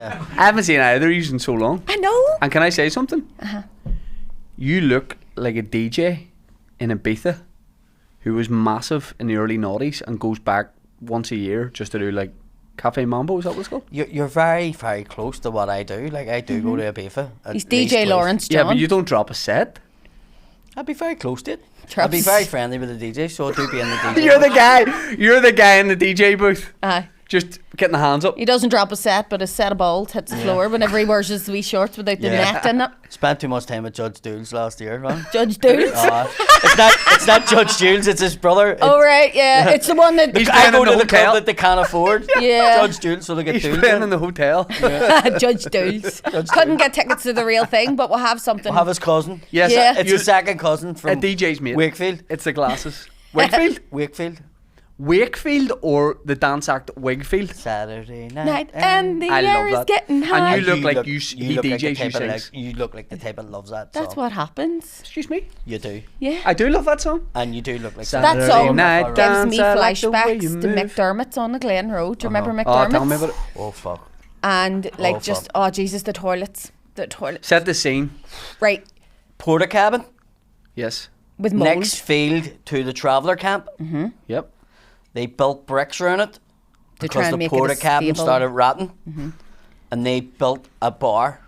I haven't seen either of you in so long. I know. And can I say something? Uh-huh. You look like a DJ in Ibiza who was massive in the early noughties and goes back once a year just to do like Cafe Mambo, is that what it's called? You're very, very close to what I do. Like, I do go to Ibiza. He's DJ Lawrence John. Yeah, but you don't drop a set. I'd be very close to it. Traps. I'd be very friendly with the DJ, so I do be in the DJ. You're the guy in the DJ booth. Aye. Just getting the hands up. He doesn't drop a set, but his set of balls hits the floor whenever he wears his wee shorts without the net in it. Spent too much time with Judge Dools last year, man. Judge Dools? It's not Judge Jules, it's his brother. Oh, right, yeah. It's the one that... I go to the hotel club that they can't afford. Yeah. Judge Jules, so they get He's Dools playing in. in the hotel. Judge Dools. Couldn't get tickets to the real thing, but we'll have something. We'll have his cousin. Yes, Yeah. It's his second cousin from a DJ's mate. Wakefield. It's the glasses. Wakefield? Wakefield or the dance act Wigfield? Saturday Night and the I air love is that. getting high. And you look like he DJs, like you sings. you look like the type that loves that That's song. what happens. Excuse me? You do. Yeah. I do love that song. And you do look like That song night gives dance, me I like the way flashbacks you to move. McDermott's on the Glen Road. Do you remember Oh, McDermott's? tell me about it. Oh, fuck. And like fuck. oh Jesus, the toilets. The toilets. Set the scene. Right. Porta cabin. Yes. With mold. Next field to the traveller camp. Yep. They built bricks around it To because try and the make it porta a cabin stable. started rotting. And they built a bar.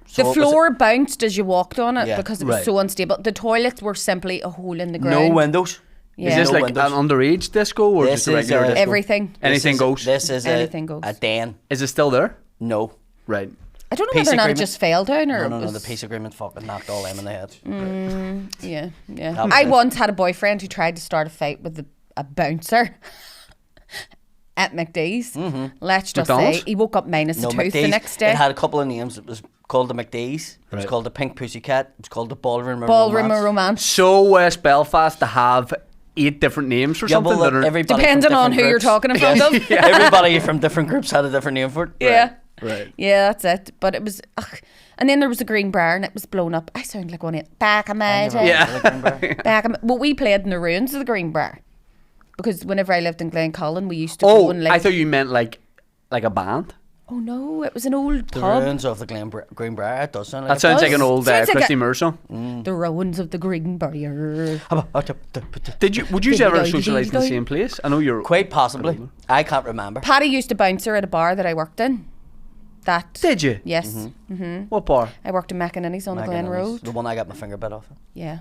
So The it was floor bounced as you walked on it Yeah. because it was Right. so unstable. The toilets were simply a hole in the no ground. windows. Yeah. Is this No like windows. an underage disco or This just a is, regular disco? Everything. Anything goes. This is Anything goes. a den. Is it still there? No. Right. I don't know Peace whether or not it agreement. just fell down or No, it was... the peace agreement fucking knocked all them in the head. Yeah. That was I it. once had a boyfriend who tried to start a fight with a bouncer at McDee's. Let's just McDonald's? say he woke up minus No, a tooth the McDee's, next day. it had a couple of names. It was called the McDee's. It was Right. called the Pink Pussycat. It was called the Ballroom of Ballroom Romance. of Romance. So West Belfast to have 8 different names for Yeah, something well, that are... everybody Depending from on different who you're groups. talking in front of. Everybody from different groups had a different name for it. Yeah. Right. Yeah, that's it. But it was... Ugh. And then there was a green bar and it was blown up. I sound like one of it. Back of my day. Yeah. Back of, well, we played in the ruins of the green bar. Because whenever I lived in Glencullen, we used to go Oh, and like... I thought you meant like a band. Oh no, it was an old The pub. ruins of the Green Briar. It does sound like That sounds like an does. old Sounds like Christy a- Moore song. The ruins of the green barrier. Would you ever socialise in the same place? I know you're... Quite possibly. I can't remember. Paddy used to bounce her at a bar that I worked in. That. Did you? Yes. What bar? I worked in McInerney's on the Glen Road. The one I got my finger bit off. Yeah.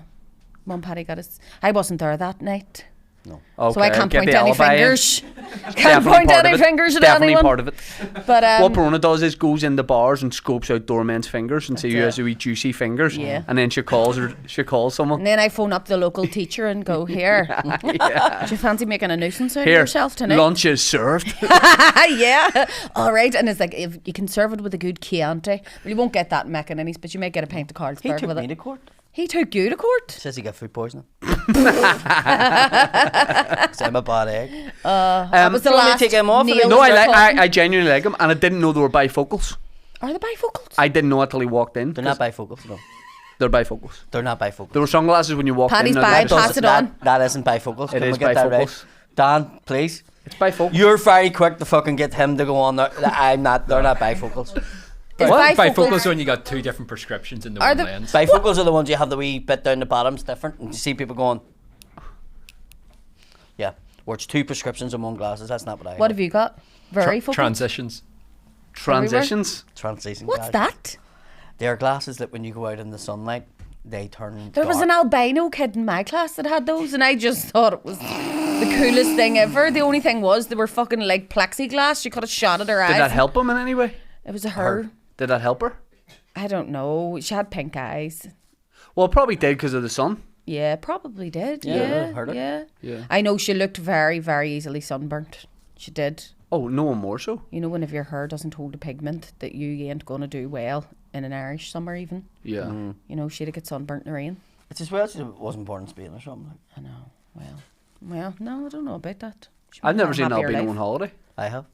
Mum Paddy got his... I wasn't there that night. No. Okay, So I can't get point the any alibi in. fingers. Can't Definitely point part any of it. fingers at Definitely anyone. part of it. But What Brona does is goes into bars and scopes out doormen's fingers and see who it. has a wee juicy fingers. Yeah. And then she calls someone. and then I phone up the local teacher and go, here, Yeah. do you fancy making a nuisance out of Here, yourself tonight? lunch is served. Yeah. All right. And it's like, if you can serve it with a good Chianti. Well, you won't get that in McInerney's, but you may get a pint of He Carlsberg took with me it. to court. He took you to court? Says he got food poisoning. 'Cause I'm a bad egg. That was the do you want me to last take him off? nail No, for cotton. I genuinely like them, and I didn't know they were bifocals. Are they bifocals? I didn't know it till he walked in. They're not bifocals. No, They're bifocals. they're not bifocals. There were sunglasses when you walked Paddy's in. bi, That pass it on. That isn't bifocals. It Can is we get that right? bifocals. Dan, please. It's bifocals. You're very quick to fucking get him to go on there. I'm not. They're not bifocals. Is What? Bifocals when you got 2 different prescriptions in the Are one the- lens. Bifocals are the ones you have the wee bit down the bottom's different, and you see people going. Yeah, where it's 2 prescriptions in one glasses. That's not what I. What have you got? Very focal? Transitions. Transitions. Translation. What's glasses. that? They're glasses that when you go out in the sunlight, they turn. There was dark. an albino kid in my class that had those, and I just thought it was the coolest thing ever. The only thing was they were fucking like plexiglass. You could have shot at her eyes. Did that help him in any way? It was a her. Did that help her? I don't know. She had pink eyes. Well, it probably did because of the sun. Yeah, probably did. Yeah, Yeah, heard it. yeah. Yeah. I know she looked very, very easily sunburnt. She did. Oh, no one more so. You know, whenever your hair doesn't hold the pigment, that you ain't going to do well in an Irish summer even. Yeah. You know, she'd get sunburnt in the rain. It's as well as it wasn't born in Spain or something. I know. Well, no, I don't know about that. She I've might never have a seen an happier albino life. on holiday. I have.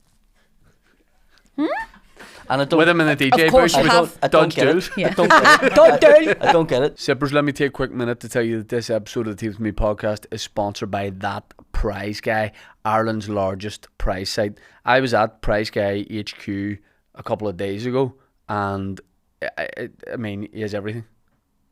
And I don't. With him in the DJ Of course booth. you with have. I don't Dodge get it. Jules. I Yeah. don't get it. Don't do. I don't get it. Sippers, let me take a quick minute to tell you that this episode of the Team With Me podcast is sponsored by That Prize Guy, Ireland's largest prize site. I was at Prize Guy HQ a couple of days ago, and I mean, he has everything.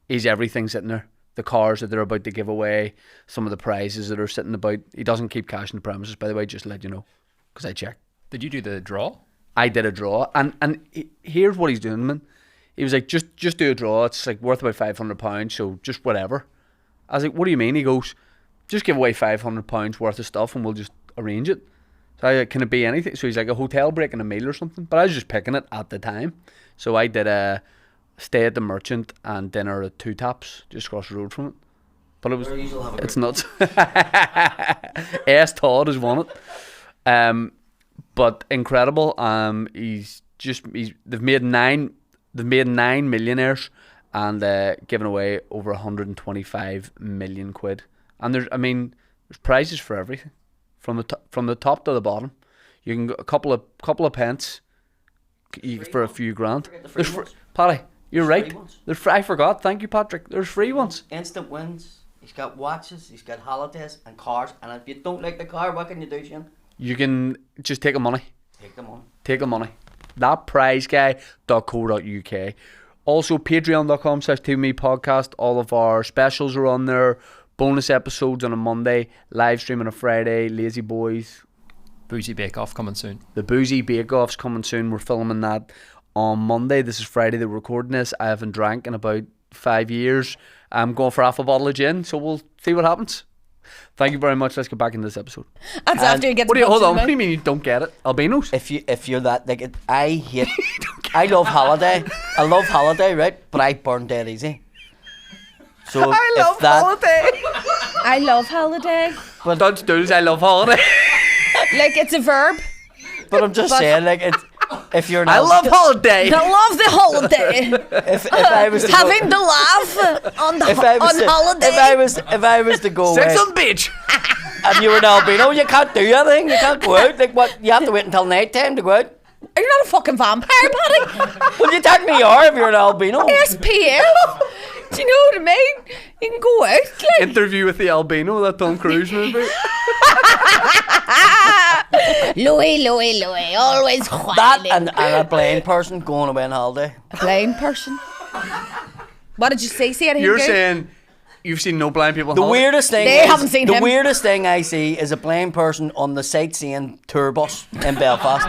He's everything sitting there. The cars that they're about to give away, some of the prizes that are sitting about. He doesn't keep cash in the premises, by the way, just to let you know, because I checked. Did you do the draw? I did a draw, and here's what he's doing, man. He was like, just do a draw. It's like worth about £500, so just whatever. I was like, what do you mean? He goes, just give away £500 worth of stuff, and we'll just arrange it. So I like, can it be anything? So he's like, a hotel break and a meal or something. But I was just picking it at the time. So I did a stay at the Merchant and dinner at Two Taps, just across the road from it. But it was, it's nuts. S. Todd has won it. But incredible. They've made nine millionaires and given away over 125 million quid. And there's prizes for everything, from the top to the bottom. You can get a couple of pence for a few grand. Paddy, you're right. I forgot. Thank you, Patrick. There's free ones. Instant wins. He's got watches. He's got holidays and cars. And if you don't like the car, what can you do, Shane? You can just take the money. Take the money. Thatprizeguy.co.uk. Also, patreon.com/2mepodcast. All of our specials are on there. Bonus episodes on a Monday. Live stream on a Friday. Lazy Boys. Boozy Bake Off coming soon. The Boozy Bake Off's coming soon. We're filming that on Monday. This is Friday that we're recording this. I haven't drank in about 5 years. I'm going for half a bottle of gin, so we'll see what happens. Thank you very much. Let's get back into this episode. That's after you get hold on. What do you mean you don't get it? Albinos? If you're that, like, I hate. I love holiday. I love holiday, right? But I burn dead easy. So I love holiday. I love holiday. But Dutch dudes, I love holiday. Like, it's a verb. But I'm just saying, like, if you're not, I love holiday. I love the holiday. if I was to Having the laugh on holiday. If I was to go Sex away, on the beach. and you were an albino, you can't do anything. You can't go out. Like, what? You have to wait until night time to go out. Are you not a fucking vampire, Paddy? Well, you technically are if you're an albino. SPF. Do you know what I mean? You can go out. Like. Interview with the albino, that Tom Cruise movie. Louis, always That whining. and a blind person going away on holiday. A blind person. What did you say? See anything You're good? saying you've seen no blind people on The holiday? weirdest thing They haven't seen the him. weirdest thing I see is a blind person on the sightseeing tour bus in Belfast.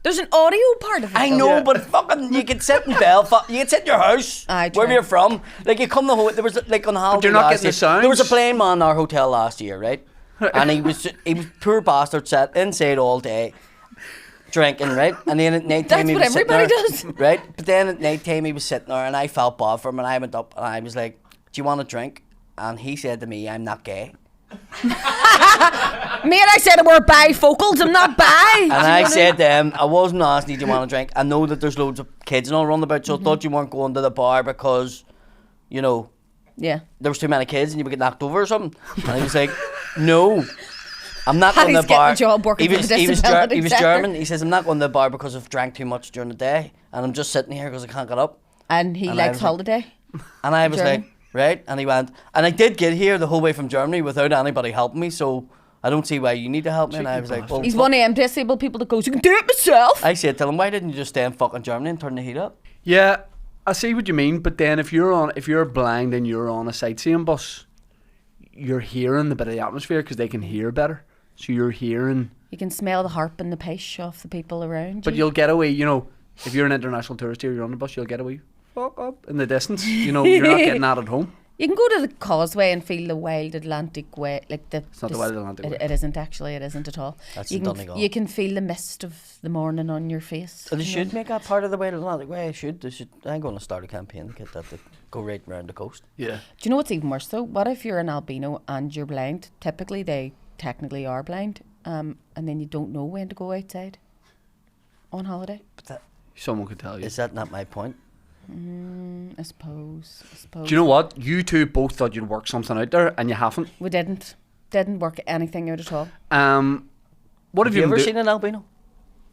There's an audio part of it. I though. know, but fucking, you could sit in Belfast, you could sit in your house, Aye, wherever true. you're from. Like, you come the there was like on holiday you're not last getting year, the sounds? there was a blind man in our hotel last year, right? And he was poor bastard, sat inside all day, drinking, right? And then at night time That's he what was sitting everybody there, does. right? But then at night time he was sitting there, and I felt bad for him, and I went up and I was like, "Do you want a drink?" And he said to me, "I'm not gay." Me and I said we're bifocals. I'm not bi. And I said to him, I wasn't asking, do you want a drink? I know that there's loads of kids and all around about, so I thought you weren't going to the bar because, you know, Yeah. there was too many kids and you would get knocked over or something. And he was like, no, I'm not going to the Paddy's getting bar. a job working for the he was disability centre. German. He says, I'm not going to the bar because I've drank too much during the day. And I'm just sitting here because I can't get up. And he And I likes was like- holiday. And I was German. like, right? And he went, and I did get here the whole way from Germany without anybody helping me, so I don't see why you need to help me. And I was like, well, He's one of them disabled people that goes, you can do it myself. I said to him, why didn't you just stay in fucking Germany and turn the heat up? Yeah, I see what you mean, but then if you're blind and you're on a sightseeing bus, you're hearing the bit of the atmosphere because they can hear better. So you're hearing, You can smell the harp and the pish off the people around but you. you'll get away. You know, if you're an international tourist here, you're on the bus, you'll get away. Fuck up in the distance. You know, you're not getting that at home. You can go to the causeway and feel the wild Atlantic way, like the. It's not the wild Atlantic way. It isn't actually. It isn't at all. That's you the can, Donegal. you can feel the mist of the morning on your face. So they you should know. make that part of the way Atlantic way. They should. I'm going to start a campaign to get that to go right around the coast. Yeah. Do you know what's even worse though? What if you're an albino and you're blind? Typically, they technically are blind, and then you don't know when to go outside on holiday. But that, Someone could tell you. is that not my point? I suppose. Do you know what? You two both thought you'd work something out there, and you haven't. We didn't work anything out at all. What have you you ever been seen an albino?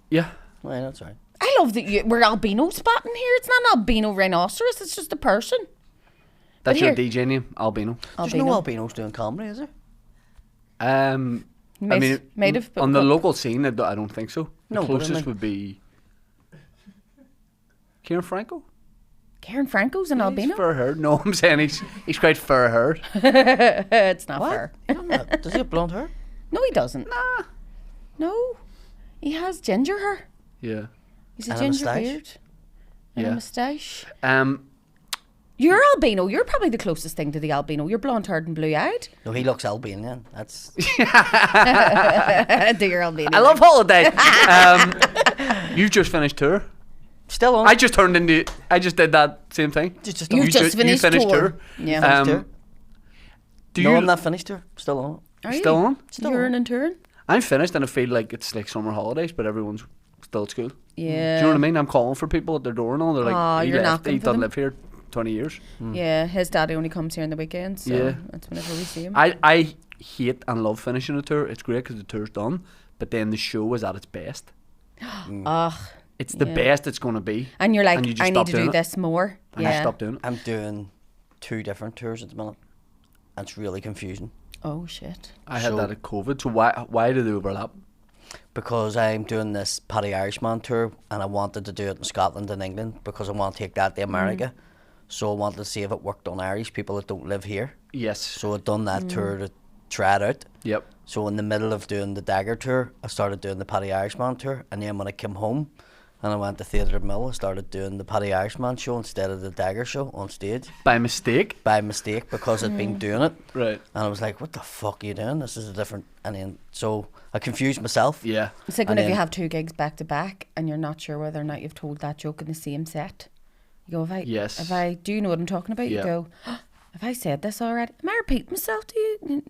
Yeah. Well, that's right. I love that we're albino spotting here. It's not an albino rhinoceros. It's just a person. That's But your here- DJ name, Albino. There's no albinos doing comedy, is there? I mean, Might have, but on the local scene, I don't think so. The No, but I closest mean- would be Kieran Franco? Karen Franco's an He's albino. fair haired. No, I'm saying he's quite fair haired. It's not fair. Does he have blonde hair? No, he doesn't. Nah. No, he has ginger hair. Yeah. He's a And a ginger moustache. beard and Yeah. a moustache. You're You're albino. You're probably the closest thing to the albino. You're blonde-haired and blue-eyed. No, he looks Albanian. That's Do your albino. I love holiday. You've just finished tour. still on. I just did that same thing. Just You've on. just finished tour. Yeah. Finished tour. Do No, you I'm not finished tour. Still on. Are you? still on? Still You're on. in touring? I'm finished and I feel like it's like summer holidays, but everyone's still at school. Yeah. Do you know what I mean? I'm calling for people at their door and all. They're like, Aw, he you're left. knocking He for doesn't them. live here 20 years. Yeah, his daddy only comes here on the weekends, so Yeah. that's whenever we see him. I hate and love finishing a tour. It's great because the tour's done, but then the show is at its best. Ugh. It's the Yeah. best it's going to be. And you're like, And you just I need stop to doing do it. this more. And you Yeah. stop doing it. I'm doing 2 different tours at the minute. And it's really confusing Oh, shit. I had So- that at COVID, so why do they overlap? because I'm doing this Paddy Irishman tour and I wanted to do it in Scotland and England because I want to take that to America. So I wanted to see if it worked on Irish people that don't live here. Yes. So I'd done that tour to try it out. Yep. So in the middle of doing the Dagger tour, I started doing the Paddy Irishman tour, and then when I came home and I went to Theatre Mill, I started doing the Paddy Irishman show instead of the Dagger show on stage By mistake. by mistake because I'd been doing it, Right. and I was like, "What the fuck are you doing? This is a different." And then so I confused myself. Yeah. It's like And whenever you then- have 2 gigs back to back and you're not sure whether or not you've told that joke in the same set. You go, Yes. do you know what I'm talking about? Yeah. You go, have I said this already? Am I repeating myself to you?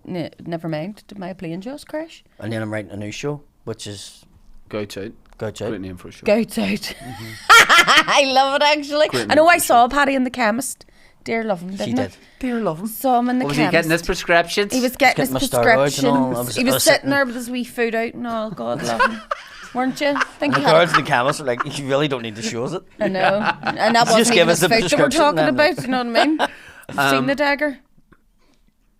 Never mind. Did my plane just crash? And then I'm writing a new show, which is Go outside. Goats Out. Great name for a show. Goats out. I love it actually. Great I know name I for saw Paddy in the chemist. Dear love him, She didn't I? did. Dear love him. Saw him in the Was he chemist. getting his prescriptions? He was getting his getting my steroids and all. prescriptions. I He was was sitting- sitting there with his wee food out and all. God love him. Weren't you? Think The you had guards in the chemist are like, "You really don't need to show us it." I know. And that Just wasn't give even us his the food that we're prescription talking then. about. You know what I mean? You've seen the dagger?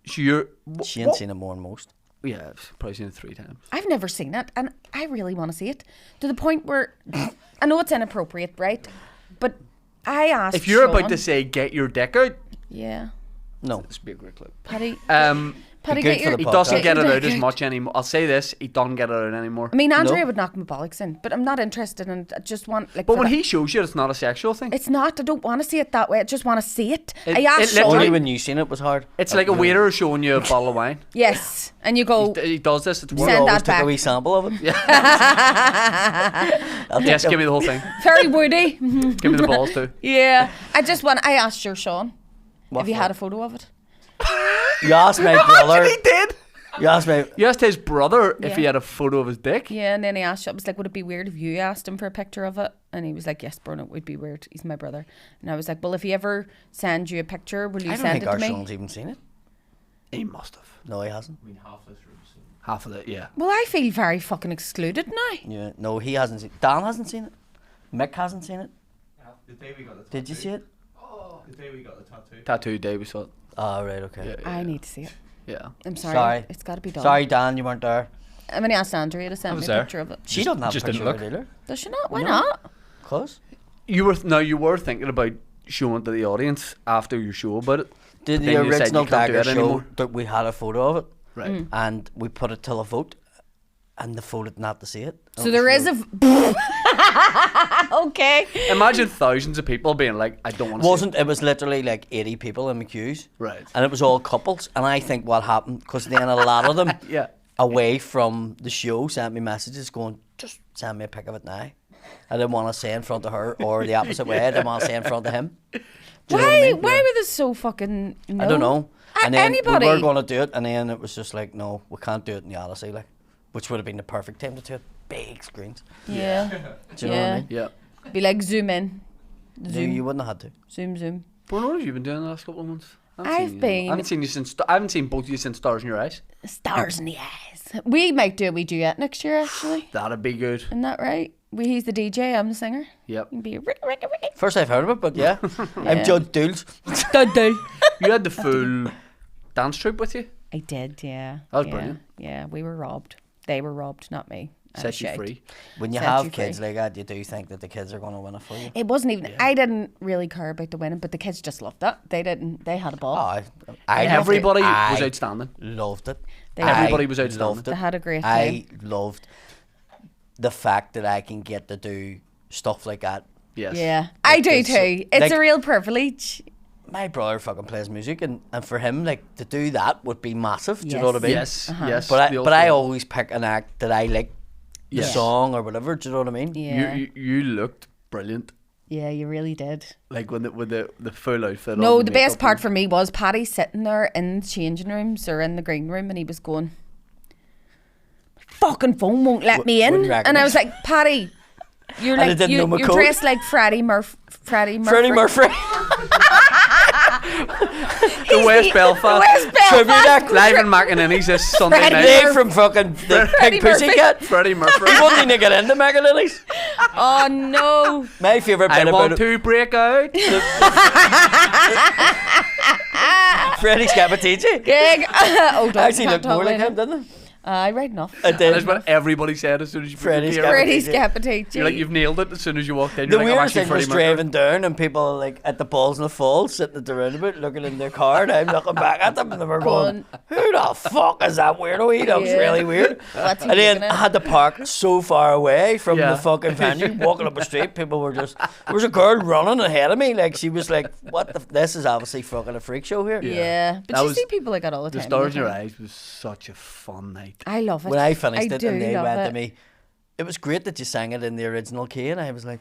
So you're. She ain't seen it more than most. Yeah, I've probably seen it 3 times. I've never seen it, and I really want to see it. To the point where I know it's inappropriate, right? But I asked If you're about Sean- to say get your dick out, yeah, No. this would be a great clip. Paddy, good Paddy, get for your. the He podcast. doesn't get it your out dick as much anymore. I'll say this: he doesn't get it out anymore. I mean, Andrea No. would knock my bollocks in, but I'm not interested in it. I just want like. But for when the- he shows you, it's not a sexual thing. it's not. I don't want to see it that way. I just want to see it. It- I asked it literally- Only Sean. when you seen it was hard. It's like a waiter showing you a bottle of wine. Yes, and you go. He does this. It's We Send work. always that took back. a wee sample of it. Yes, give me the whole thing. Very woody. Give me the balls too. Yeah, I just want. I asked your Sean What if you for? had a photo of it. You asked my brother. He did. You asked my. You asked his brother if Yeah. he had a photo of his dick. Yeah, and then he asked, I was like, would it be weird if you asked him for a picture of it? And he was like, yes, Bruno, it would be weird. He's my brother. And I was like, well, if he ever sends you a picture, will you I don't send think it to our me? son's even seen it. He must have. No, he hasn't. Half of it, yeah. Well, I feel very fucking excluded now. Yeah, no, he hasn't seen. Dan hasn't seen it. Mick hasn't seen it. The day we got the tattoo. Did you see it? The day we got the tattoo. Tattoo day we saw it. Oh, right, okay. Yeah, I need to see it. yeah. I'm sorry. Sorry. It's got to be done. Sorry, Dan, you weren't there. I'm going to ask Andrea to send me was a there. picture of it. She doesn't have just a didn't picture of look. it either. Does she not? Why No. not? Close. You were thinking about showing to the audience after your show about it. Did But the then you said original you can't do Dagger it show anymore. that we had a photo of it, Right. and we put it till a vote, and they voted not to see it. So there is a. Okay. Imagine thousands of people being like, I don't want to Wasn't it was literally like 80 people in the queues, Right. and it was all couples. And I think what happened, because then a lot of them Yeah. away from the show sent me messages going, just send me a pic of it now. I didn't want to say in front of her, or the opposite way. I didn't want to say in front of him. Do you know what I Why? mean? Why were they so fucking? No? I don't know. And then Anybody? we were going to do it, and then it was just like, no, we can't do it in the Odyssey, like, which would have been the perfect time to do it. Big screens. Yeah. Do you know what I mean? Yeah. Be like zoom in, No, zoom, you wouldn't have had to. zoom. Bruno, what have you been doing the last couple of months? I haven't I've seen you. been- I haven't seen you since. I haven't seen both of you since Stars in Your Eyes. Stars in the eyes. We might do a wee duet next year, actually. That'd be good. Isn't that right? He's the DJ, I'm the singer. Yep. You'd be Ricky. First I've heard of it, but yeah. Yeah. I'm Judge Dools. You had the full dance troupe with you. I did, yeah. That was yeah. brilliant. Yeah, we were robbed. They were robbed, not me. Set you shout. free. When you Set have you kids free. like that, you do think that the kids are going to win it for you. It wasn't even. I didn't really care about the winning, but the kids just loved it. They didn't. They had a ball. I Everybody I was outstanding. loved it. They Everybody I was outstanding. loved They it. had a great I time. loved the fact that I can get to do stuff like that. Yes. Yeah, I do it's- too. It's like- a real privilege. My brother fucking plays music, and for him, like, to do that would be massive. Do you know what I mean? Yes. Yes. But the I ultimate. always pick an act that I like, the Yes. song or whatever. Do you know what I mean? Yeah, You looked brilliant. yeah, you really did. Like with the full outfit. No, on, the best makeup part and- for me was Paddy sitting there in the changing rooms or in the green room, and he was going, "My fucking phone won't let me in," wouldn't and I was recognise. like, "Paddy, you're And I like didn't know my you're code. dressed like Freddie Murphy." Freddie Murphy. the West Belfast Tribute act. live in McInerney's this Sunday Freddie night. Nick from fucking the Freddie Big Pussycat. Freddie Murphy. He wouldn't even get into McInerney's. Oh no! My favourite bit I about want it, to break out. Freddie Scappaticci. Gig. Oh, don't Actually can't looked more talk like about him, didn't he? I read enough. It did. That's what everybody said as soon as you put your Freddie gear on. Freddie Scappaticci. Scappaticci. You're like, you've nailed it as soon as you walked in. The You're like, I'm weirdest actually thing was Freddie Mercury. driving down and people like at the balls in the falls sitting at the roundabout looking in their car and I'm looking back at them and they were going, who the fuck is that weirdo? He looks Yeah. really weird. What's he And then looking at? I had to park so far away from Yeah. the fucking venue, walking up the street. People were just, there was a girl running ahead of me. Like she was like, what the, this is obviously fucking a freak show here. Yeah, but That you was- see people like that all the The time. stars in your don't you? eyes was such a fun night. I love it. When I finished it do and they love went it. to me, it was great that you sang it in the original key and I was like,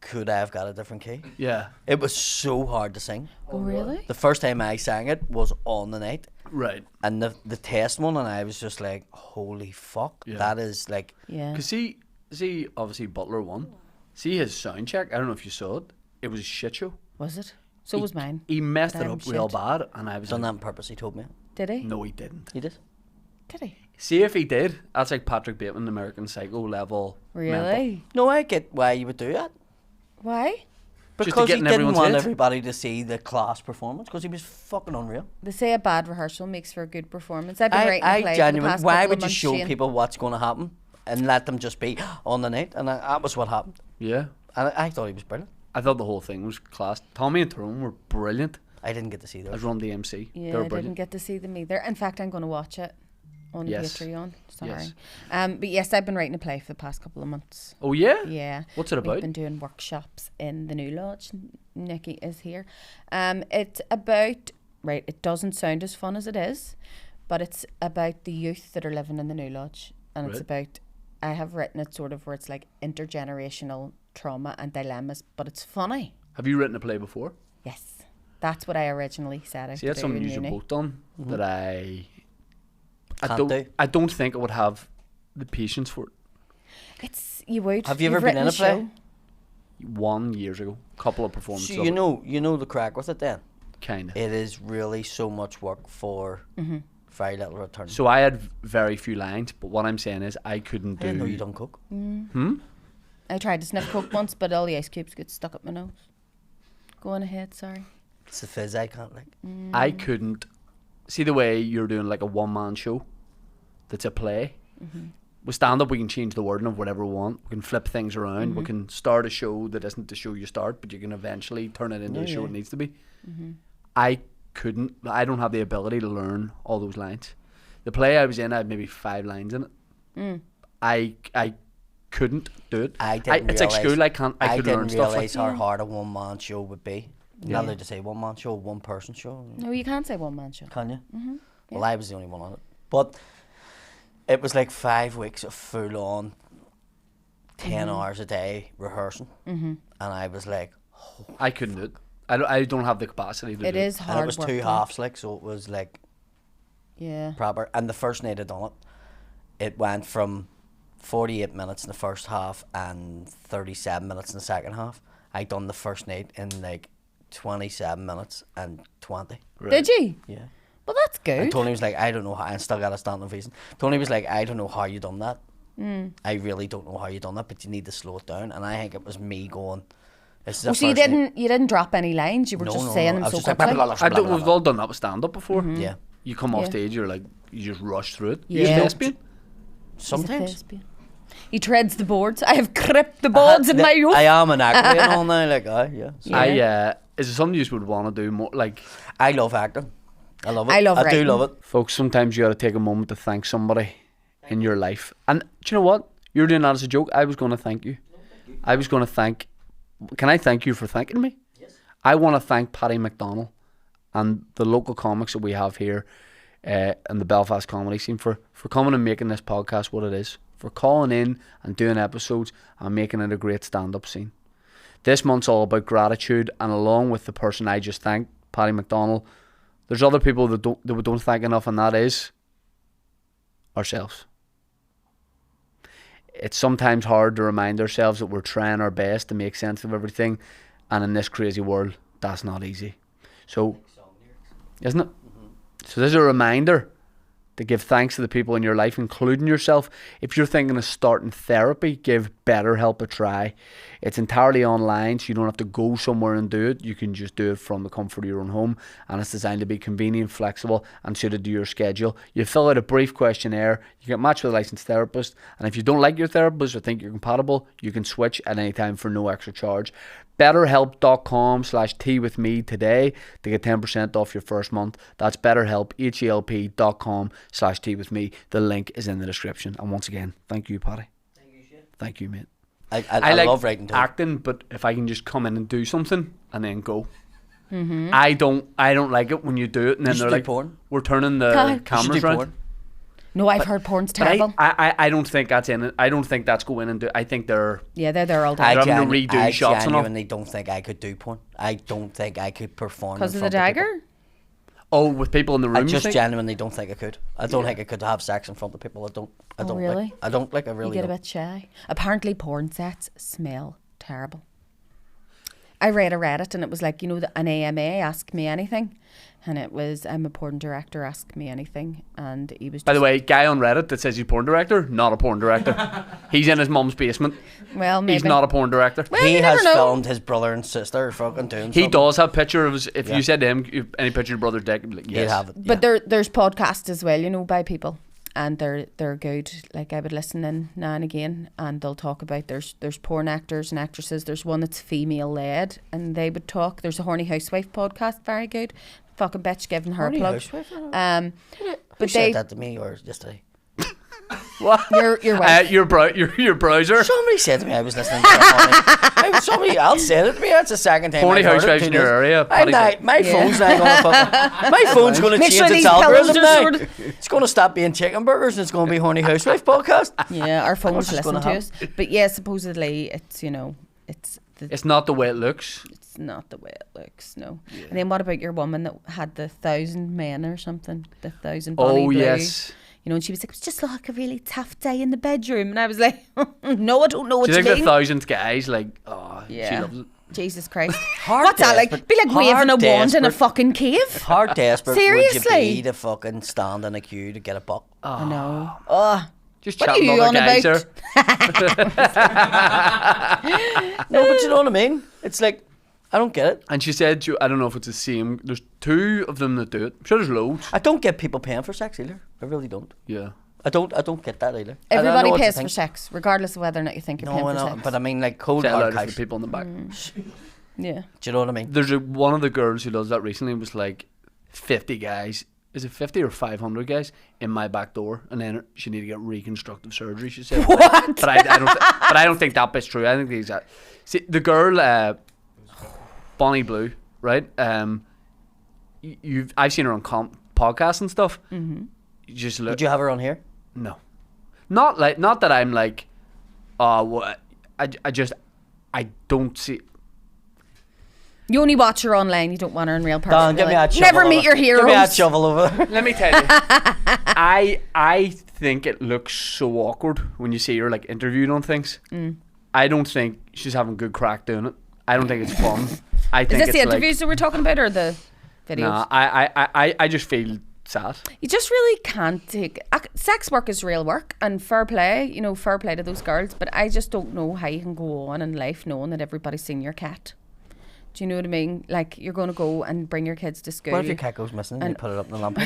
could I have got a different key? Yeah. It was so hard to sing. Oh really? The first time I sang it was on the night. Right. And the test one, and I was just like, holy fuck, Yeah. that is like, Yeah. Because see, obviously Butler won. See his sound check. I don't know if you saw it. It was a shit show. Was it? So was mine. He messed it Damn up real shit. bad, and I was done that like, on purpose, he told me. Did he? no, he didn't. He did? Did he? See if he did. That's like Patrick Bateman, American Psycho level. mental. Really? No, I get why you would do that. Why? to Because get he in didn't everyone's want head. everybody to see the class performance, because he was fucking unreal. They say a bad rehearsal makes for a good performance. I've been writing a play for the genuinely, past why couple would of you months, show Shane. people what's going to happen and let them just be on the night? And that was what happened. Yeah. And I thought he was brilliant. I thought the whole thing was class. Tommy and Tyrone were brilliant I didn't get to see as those. Run DMC. Yeah, they were I didn't brilliant. get to see them either. In fact, I'm going to watch it on Yes. Patreon. Sorry. Yes. But yes, I've been writing a play for the past couple of months. Oh yeah. Yeah. What's it We've about? been doing workshops in the New Lodge. Nikki is here. It's about, right, it doesn't sound as fun as it is, but it's about the youth that are living in the New Lodge. And it's Right. about, I have written it sort of where it's like intergenerational trauma and dilemmas, but it's funny. Have you written a play before? Yes. That's what I originally set out See, to that's do something in you've uni. both done that I Can't don't. do. I don't think I would have the patience for it. It's, you would. Have you You've ever been in written a play? show. 1 years ago, couple of performances. So you know the crack with it then. Kind of. It is really so much work for Mm-hmm. very little return. So I had very few lines, but what I'm saying is I couldn't I do. didn't know you done coke. I tried to sniff coke once, but all the ice cubes get stuck up my nose. Go on ahead, sorry. It's the fizz I can't like. I couldn't see the way you're doing like a one-man show. That's a play. With stand-up, we can change the wording of whatever we want. We can flip things around. We can start a show that isn't the show you start, but you can eventually turn it into the show it needs to be. I couldn't. I don't have the ability to learn all those lines. The play I was in, I had maybe 5 lines in it. I couldn't do it. I didn't It's like realise- school. I could learn didn't stuff. realise Like, how hard a one-man show would be. You're not allowed to say one-man show, one-person show. No, you can't say one man show. Can you? Well, I was the only one on it. But it was like 5 weeks of full-on 10 hours a day rehearsing. And I was like, I couldn't do it. I don't have the capacity to It do is and hard it was work. 2 like. halves, like, so it was like Yeah. proper. And the first night I done it, it went from 48 minutes in the first half and 37 minutes in the second half. I done the first night in like 27 minutes and 20. Right. Did you? Yeah. Well, that's good. And Tony was like, I don't know how, I still got a stand ovation. Tony was like, I don't know how you done that. I really don't know how you done that, but you need to slow it down. And I think it was me going, this is the Oh, so you first night- didn't drop any lines. You were No, just no, saying no. them I was so just like, quickly. blah, blah, blah, blah, blah, We've blah. all done that with stand-up before. Yeah. You come off Yeah. stage, you just rush through it. Yeah. You thespian? Sometimes. He treads the boards. I have gripped the boards in my youth. I am an actor and all now, like, yeah. So Yeah. Is it something you would want to do more? Like, I love acting. I love it. I love I do writing. love it. folks, sometimes you got to take a moment to thank somebody in your life. And do you know what? You're doing that as a joke. I was going to thank you. I was going to thank. Can I thank you for thanking me? Yes. I want to thank Paddy McDonnell and the local comics that we have here in the Belfast comedy scene for coming and making this podcast what it is, for calling in and doing episodes and making it a great stand-up scene. This month's all about gratitude, and along with the person I just thanked, Paddy McDonnell, there's other people that we don't thank enough, and that is ourselves. It's sometimes hard to remind ourselves that we're trying our best to make sense of everything, and in this crazy world, that's not easy. So, isn't it? So there's a reminder to give thanks to the people in your life, including yourself. If you're thinking of starting therapy, give BetterHelp a try. It's entirely online, so you don't have to go somewhere and do it. You can just do it from the comfort of your own home, and it's designed to be convenient, flexible, and suited to your schedule. You fill out a brief questionnaire, you get matched with a licensed therapist, and if you don't like your therapist or think you're compatible, you can switch at any time for no extra charge. BetterHelp.com/teawithme today to get 10% off your first month. That's BetterHelp, HELP.com/teawithme. The link is in the description. And once again, thank you, Paddy. Thank you, mate. I like love writing too. acting, but if I can just come in and do something and then go. I don't like it when you do it and then You should they're do like, porn. we're turning the God. You should cameras do around. porn. No, I've heard porn's But terrible. I don't think that's in it. I don't think that's going into. I think they're. Yeah, they're there all day. They're having to redo I shots and all. genuinely don't think I could do porn. I don't think I could perform Because in of the front of people. dagger? Oh, with people in the room. I you just think? genuinely don't think I could. I don't think I could have sex in front of people. I don't really? like. I don't like. I You really get a don't. bit shy. Apparently porn sets smell terrible. I read a Reddit and it was like, an AMA, Ask Me Anything. And it was, I'm a porn director, ask me anything. And he was just... By the way, guy on Reddit that says he's a porn director, not a porn director. He's in his mum's basement. Well, maybe. He's not a porn director. Well, He you has never know. filmed his brother and sister fucking doing He something. does have picture of his, if Yeah. you said to him, any picture of your brother's dick, he'd be like, He'd yes. have it. But there's podcasts as well, by people. And they're good. Like I would listen in now and again, and they'll talk about there's porn actors and actresses. There's one that's female led, and they would talk. There's a Horny Housewife podcast, very good. Fucking bitch giving her Horny a plug. Housewife? But Who they said that to me or just I? What? your wife. Your browser. Somebody said to me I was listening to Horny. Somebody else said it to me. That's the second time. Horny I've heard it, Housewives in your 2 days. area. I'm Paddy's not, like, my Yeah. phone's not gonna fucking. My phone's gonna Make change sure its these algorithm pillows now. are sorted. It's gonna stop being chicken burgers and it's gonna be Horny Housewife podcast. Yeah, our phones just listen gonna to happen? us. But yeah, supposedly it's it's not the way it looks. it's not the way it looks. No. And then what about your woman that had the 1,000 men or something? The 1,000 Bonnie Oh, Blue. yes. And she was like, it was just like a really tough day in the bedroom. And I was like, no, I don't know what Do you you think the mean. 1,000th guys, like, she Yeah. loves it? Jesus Christ. Hard What's that like? desperate- Be like waving hard a wand in a desperate. fucking cave? How desperate would Seriously? you be to fucking stand in a queue to get a buck? I know. Oh. Just What are chatting you to other on guys about? there. No, but you know what I mean? It's like, I don't get it. And she said, I don't know if it's the same. There's 2 of them that do it. I'm sure there's loads. I don't get people paying for sex either. I really don't. Yeah. I don't get that either. I Everybody know it's a pays thing. for sex, regardless of whether or not you think you're No, paying I for know, sex. but I mean, like, cold Say it hard louder for cash. the people in the back. Yeah. Do you know what I mean? There's one of the girls who does that recently was like 50 guys. Is it 50 or 500 guys in my back door? And then she need to get reconstructive surgery, she said. What? But I don't think that bit's true. I think the exact... See, the girl, Bonnie Blue, right? I've seen her on podcasts and stuff. Mm-hmm. You just look... Would you have her on here? No. Not that I'm like... I don't see... You only watch her online. You don't want her in real person. Dan, give me really. that shovel. Never meet over. your heroes. Give me that shovel over there. Let me tell you, I think it looks so awkward when you see her like interviewed on things. I don't think she's having good crack doing it. I don't think it's fun. I Is think this it's the interviews that we're talking about or the videos? Nah, I just feel sad. You just really can't take... Sex work is real work and fair play, fair play to those girls. But I just don't know how you can go on in life knowing that everybody's seen your cat. Do you know what I mean? Like, you're going to go and bring your kids to school. What if your cat goes missing and you put it up in the lamp?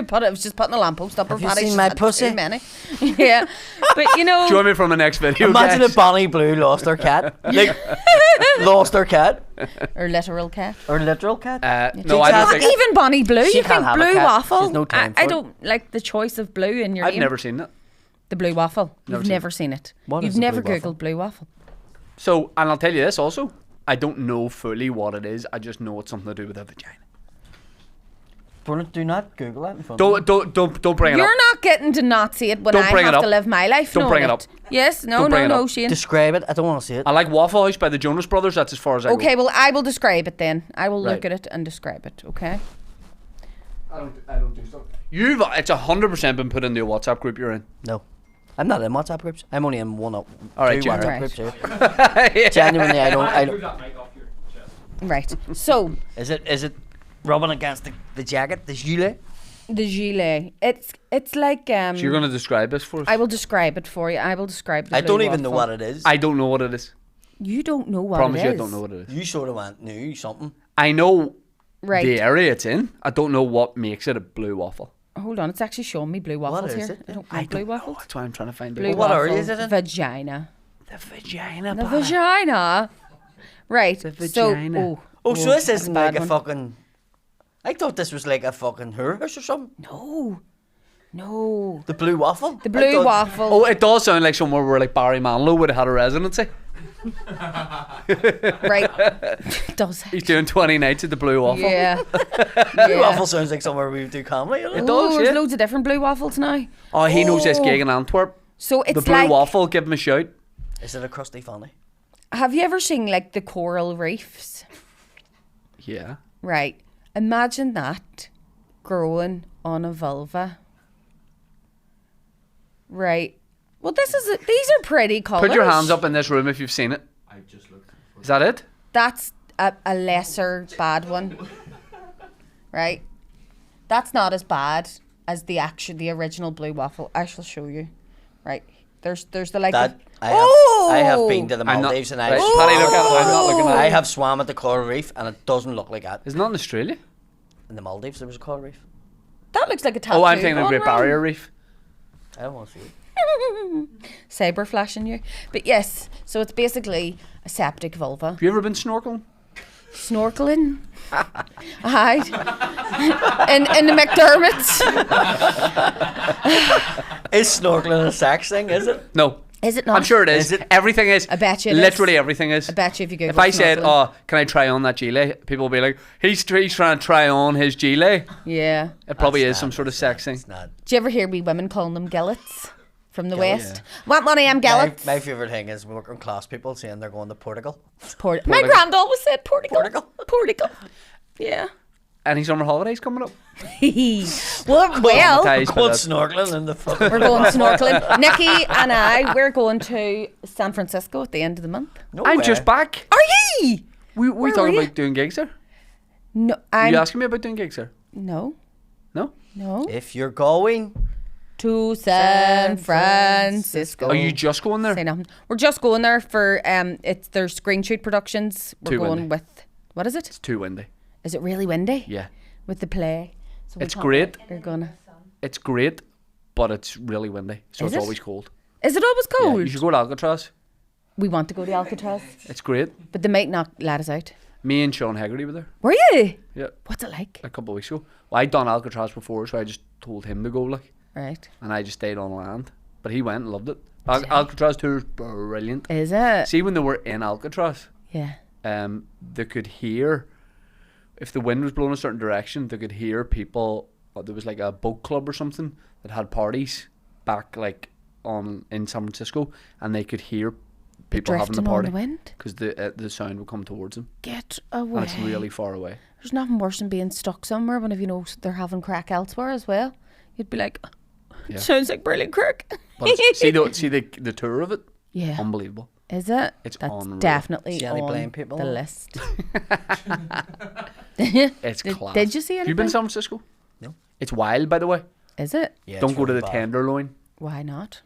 It was just putting a lamppost up her Have you Paddy. seen She's my had pussy? Too many. Yeah. But, you know... Join me from the next video, Imagine guys. if Bonnie Blue lost her cat. Like, lost her cat. Or literal cat. Or literal cat. No, I don't Not think... even Bonnie Blue. She You can't think have a Blue cat. Waffle? She's no time for I it. don't like the choice of blue in your I've name. never seen it. The Blue Waffle. Never You've seen never seen it. What You've is the never Blue Waffle? Googled Blue Waffle. So, and I'll tell you this also. I don't know fully what it is. I just know it's something to do with a vagina. Do not Google that in front of me. Don't bring it You're up. not getting to not see it when Don't I bring it have to up. live my life. Don't knowing bring it up. Yes, no, Don't bring it no, up. Shane. Describe it. I don't want to see it. I like Waffle House by the Jonas Brothers. That's as far as I go. Okay, well, I will describe it then. I will Right. look at it and describe it, okay? I don't do stuff. It's 100% been put into a WhatsApp group you're in. No. I'm not in WhatsApp groups. I'm only in one up. Alright, two Jared. WhatsApp Right. groups here. Genuinely, I don't. Move that mic off your chest. Right. So, Is it rubbing against the jacket, the gilet? the gilet. It's like So you're going to describe this for us? I will describe it for you. I will describe the I Blue don't even know Waffle. what it is. I don't know what it is. You don't know what Promise it you is. I don't know what it is. You sort of knew something. I know Right. the area it's in. I don't know what makes it a blue waffle. Hold on, it's actually showing me blue waffles is here. it? I don't know blue waffles. That's why I'm trying to find Blue out. What waffle, area is it in? vagina. The vagina. The pie. vagina. Right. The So, vagina. Oh, so this that's isn't bad like a one. fucking. I thought this was like a fucking house or something. No. The blue waffle. The I blue thought- waffle. Oh, it does sound like somewhere where like Barry Manilow would have had a residency. Right. Does He's doing 20 nights at the Blue Waffle. Yeah. Blue waffle sounds like somewhere we would do comedy. You know? It does, Oh, yeah. there's loads of different blue waffles now. Oh, he knows this gig in Antwerp. So it's The Blue like, Waffle, give him a shout. Is it a crusty funny? have you ever seen like the coral reefs? Yeah. Right. Imagine that growing on a vulva. Right. Well, these are pretty colours. Put your hands up in this room if you've seen it. I just looked. Is that it? That's a lesser bad one. Right. That's not as bad as the original blue waffle. I shall show you. Right. There's the like. That Oh! I have been to the I'm not- Maldives and I. Right, Paddy, look at it. I'm not looking at I it. have swam at the coral reef and it doesn't look like that. Isn't that in Australia? In the Maldives there was a coral reef. That looks like a tattoo. Oh, I'm thinking of gone Great wrong. Barrier Reef. I don't want to see it. Saber flashing you. But yes, so it's basically a septic vulva. Have you ever been snorkeling? Snorkeling. Aye. in the McDermott's. Is snorkeling a sex thing? Is it? No. Is it not? I'm sure it is. Is it? Everything is. I bet you it is. Literally everything is. I bet you if you Google If I said, snorkeling. "Oh, can I try on that gilet?" People will be like, "He's trying to try on his gilet." Yeah. It probably That's is some not- sort of that's sex not- thing. It's not. Do you ever hear wee women calling them gillets from the Gillets? West? Want money, I'm My, gillets. my favourite thing is working class people saying they're going to Portugal. My grand always said Portugal. Portugal. Portugal. Yeah. Any summer holidays coming up? well, Traumatised by Going that. snorkeling in the fucking. we're going snorkeling. Nikki and I, we're going to San Francisco at the end of the month. No I'm way. just back. Are ye? We Where talking were you? about doing gigs there? No, Are I'm you asking me about doing gigs there? no, No. no. If you're going, To San Francisco. Are you just going there? Say nothing. We're just going there for there's Green Shoot Productions. We're Too going windy. with what is it? It's too windy. Is it really windy? Yeah. With the play. So we It's can't- great. We're gonna. It's great, but it's really windy, so Is it's it? always cold. Is it always Yeah, cold? you should go to Alcatraz. We want to go to Alcatraz, It's great. but they might not let us out. Me and Sean Haggerty were there. Were you? Yeah, What's it like? a couple of weeks ago. Well, I'd done Alcatraz before, so I just told him to go, like, Right. and I just stayed on land. But he went and loved it. Alcatraz tour is brilliant. Is it? See, when they were in Alcatraz, Yeah. they could hear, if the wind was blowing a certain direction, they could hear people. There was like a boat club or something that had parties back like in San Francisco, and they could hear people having the Drifting on party the wind. because the sound would come towards them, Get and away. it's really far away. There's nothing worse than being stuck somewhere when if you know they're having crack elsewhere as well. You'd be like, Yeah. sounds like brilliant crack. But it's, see the tour of it, Yeah. unbelievable. Is it? It's That's unreal. definitely See any on blind people the on it? list. It's Did- class. did you see Have you been anything? to San Francisco? No. It's wild, by the way. Is it? Yeah, Don't it's go to really the bad. Tenderloin. Why not?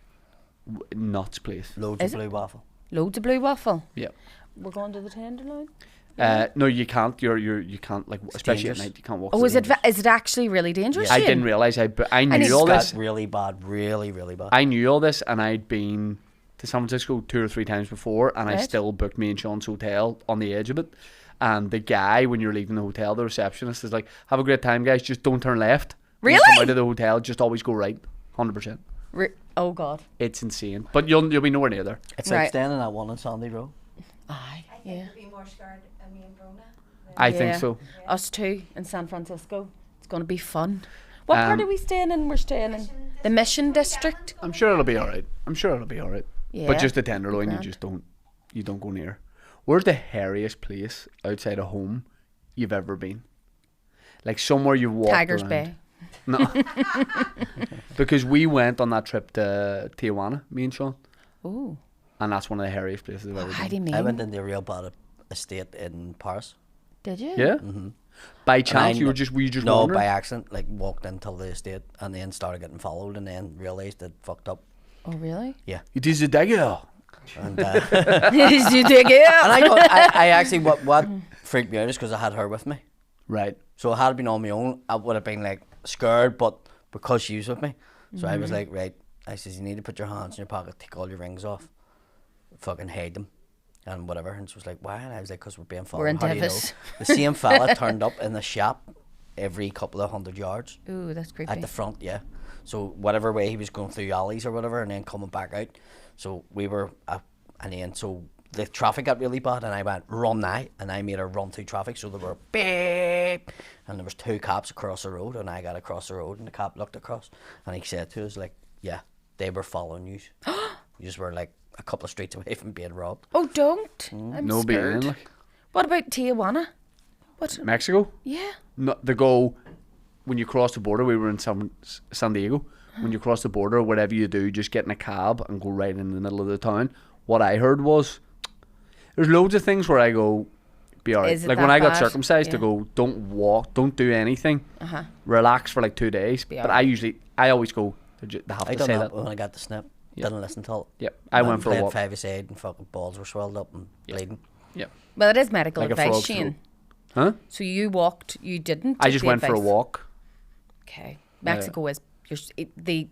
Nuts place. Loads Is of it? blue waffle. Loads of blue waffle. Yeah. We're going to the Tenderloin. No, you can't. You can't, like, especially dangerous. at night. You can't walk. Oh, through is them. it actually really dangerous? I Shane? didn't realize. I And knew it's all got this. really bad, really, really bad. I knew all this, and I'd been to San Francisco 2 or 3 times before, and I Right. still booked me and Sean's hotel on the edge of it. And the guy, when you're leaving the hotel, the receptionist is like, "Have a great time, guys. Just don't turn left. When you Really? come out of the hotel, just always go right. 100%. Oh God. It's insane, but you'll be nowhere near there. It's Right. like staying in that one on Sandy Row. Aye. I think Yeah. you'd be more scared of me and Brona. I think Yeah. so. Us too in San Francisco. It's going to be fun. What part Um, are we staying in? We're staying in the Mission District. I'm sure it'll be all right. Yeah. But just the Tenderloin, you Grand. just don't go near. Where's the hairiest place outside of home you've ever been? Like somewhere you've walked Tigers around. Bay. No. Because we went on that trip to Tijuana, me and Sean, Ooh. and that's one of the hairiest places I've ever How do been. you I went mean? into a real bad estate in Paris. Did you? Yeah? By chance, I you were kn- just No, wandering? by accident. Like walked into the estate and then started getting followed and then realised it fucked up. Oh really? It is a dagger. And Did you dig it? and I actually what freaked me out is because I had her with me. Right. So had I been on my own, I would have been like scared, but because she was with me, so I was like, right. I says, you need to put your hands in your pocket, take all your rings off, fucking hide them, and whatever. And she was like, why? And I was like, because we're being followed. We're in How do you know? Davis. The same fella turned up in the shop every couple of 100 yards Ooh, that's creepy. at the front, yeah. So whatever way he was going through alleys or whatever, and then coming back out. So we were, and then so the traffic got really bad, and I went run now, and I made her run through traffic. So there were beep, and there was 2 cops across the road, and I got across the road, and the cop looked across, and he said to us like, "Yeah, they were following you. You just were like a couple of streets away from being robbed." Oh, don't. I'm No being scared. in, like. What about Tijuana? What? Mexico? Yeah. No, they go, when you cross the border, we were in San Diego. When you cross the border, whatever you do, just get in a cab and go right in the middle of the town. What I heard was, there's loads of things where I go, be alright. Is it Like when that I got bad? circumcised, to Yeah. go, don't walk, don't do anything, relax for like 2 days. Be But alright. I always go, they have I to done say that that. when I got the snip. Yeah. Didn't listen to it. Yep, I went for a played walk. 5-a-side and fucking balls were swelled up and bleeding. Yep. Well, it is medical Like a advice, frog's Shane. Huh? So you walked. You didn't. I take just the went for a advice? walk. Okay. Mexico is. They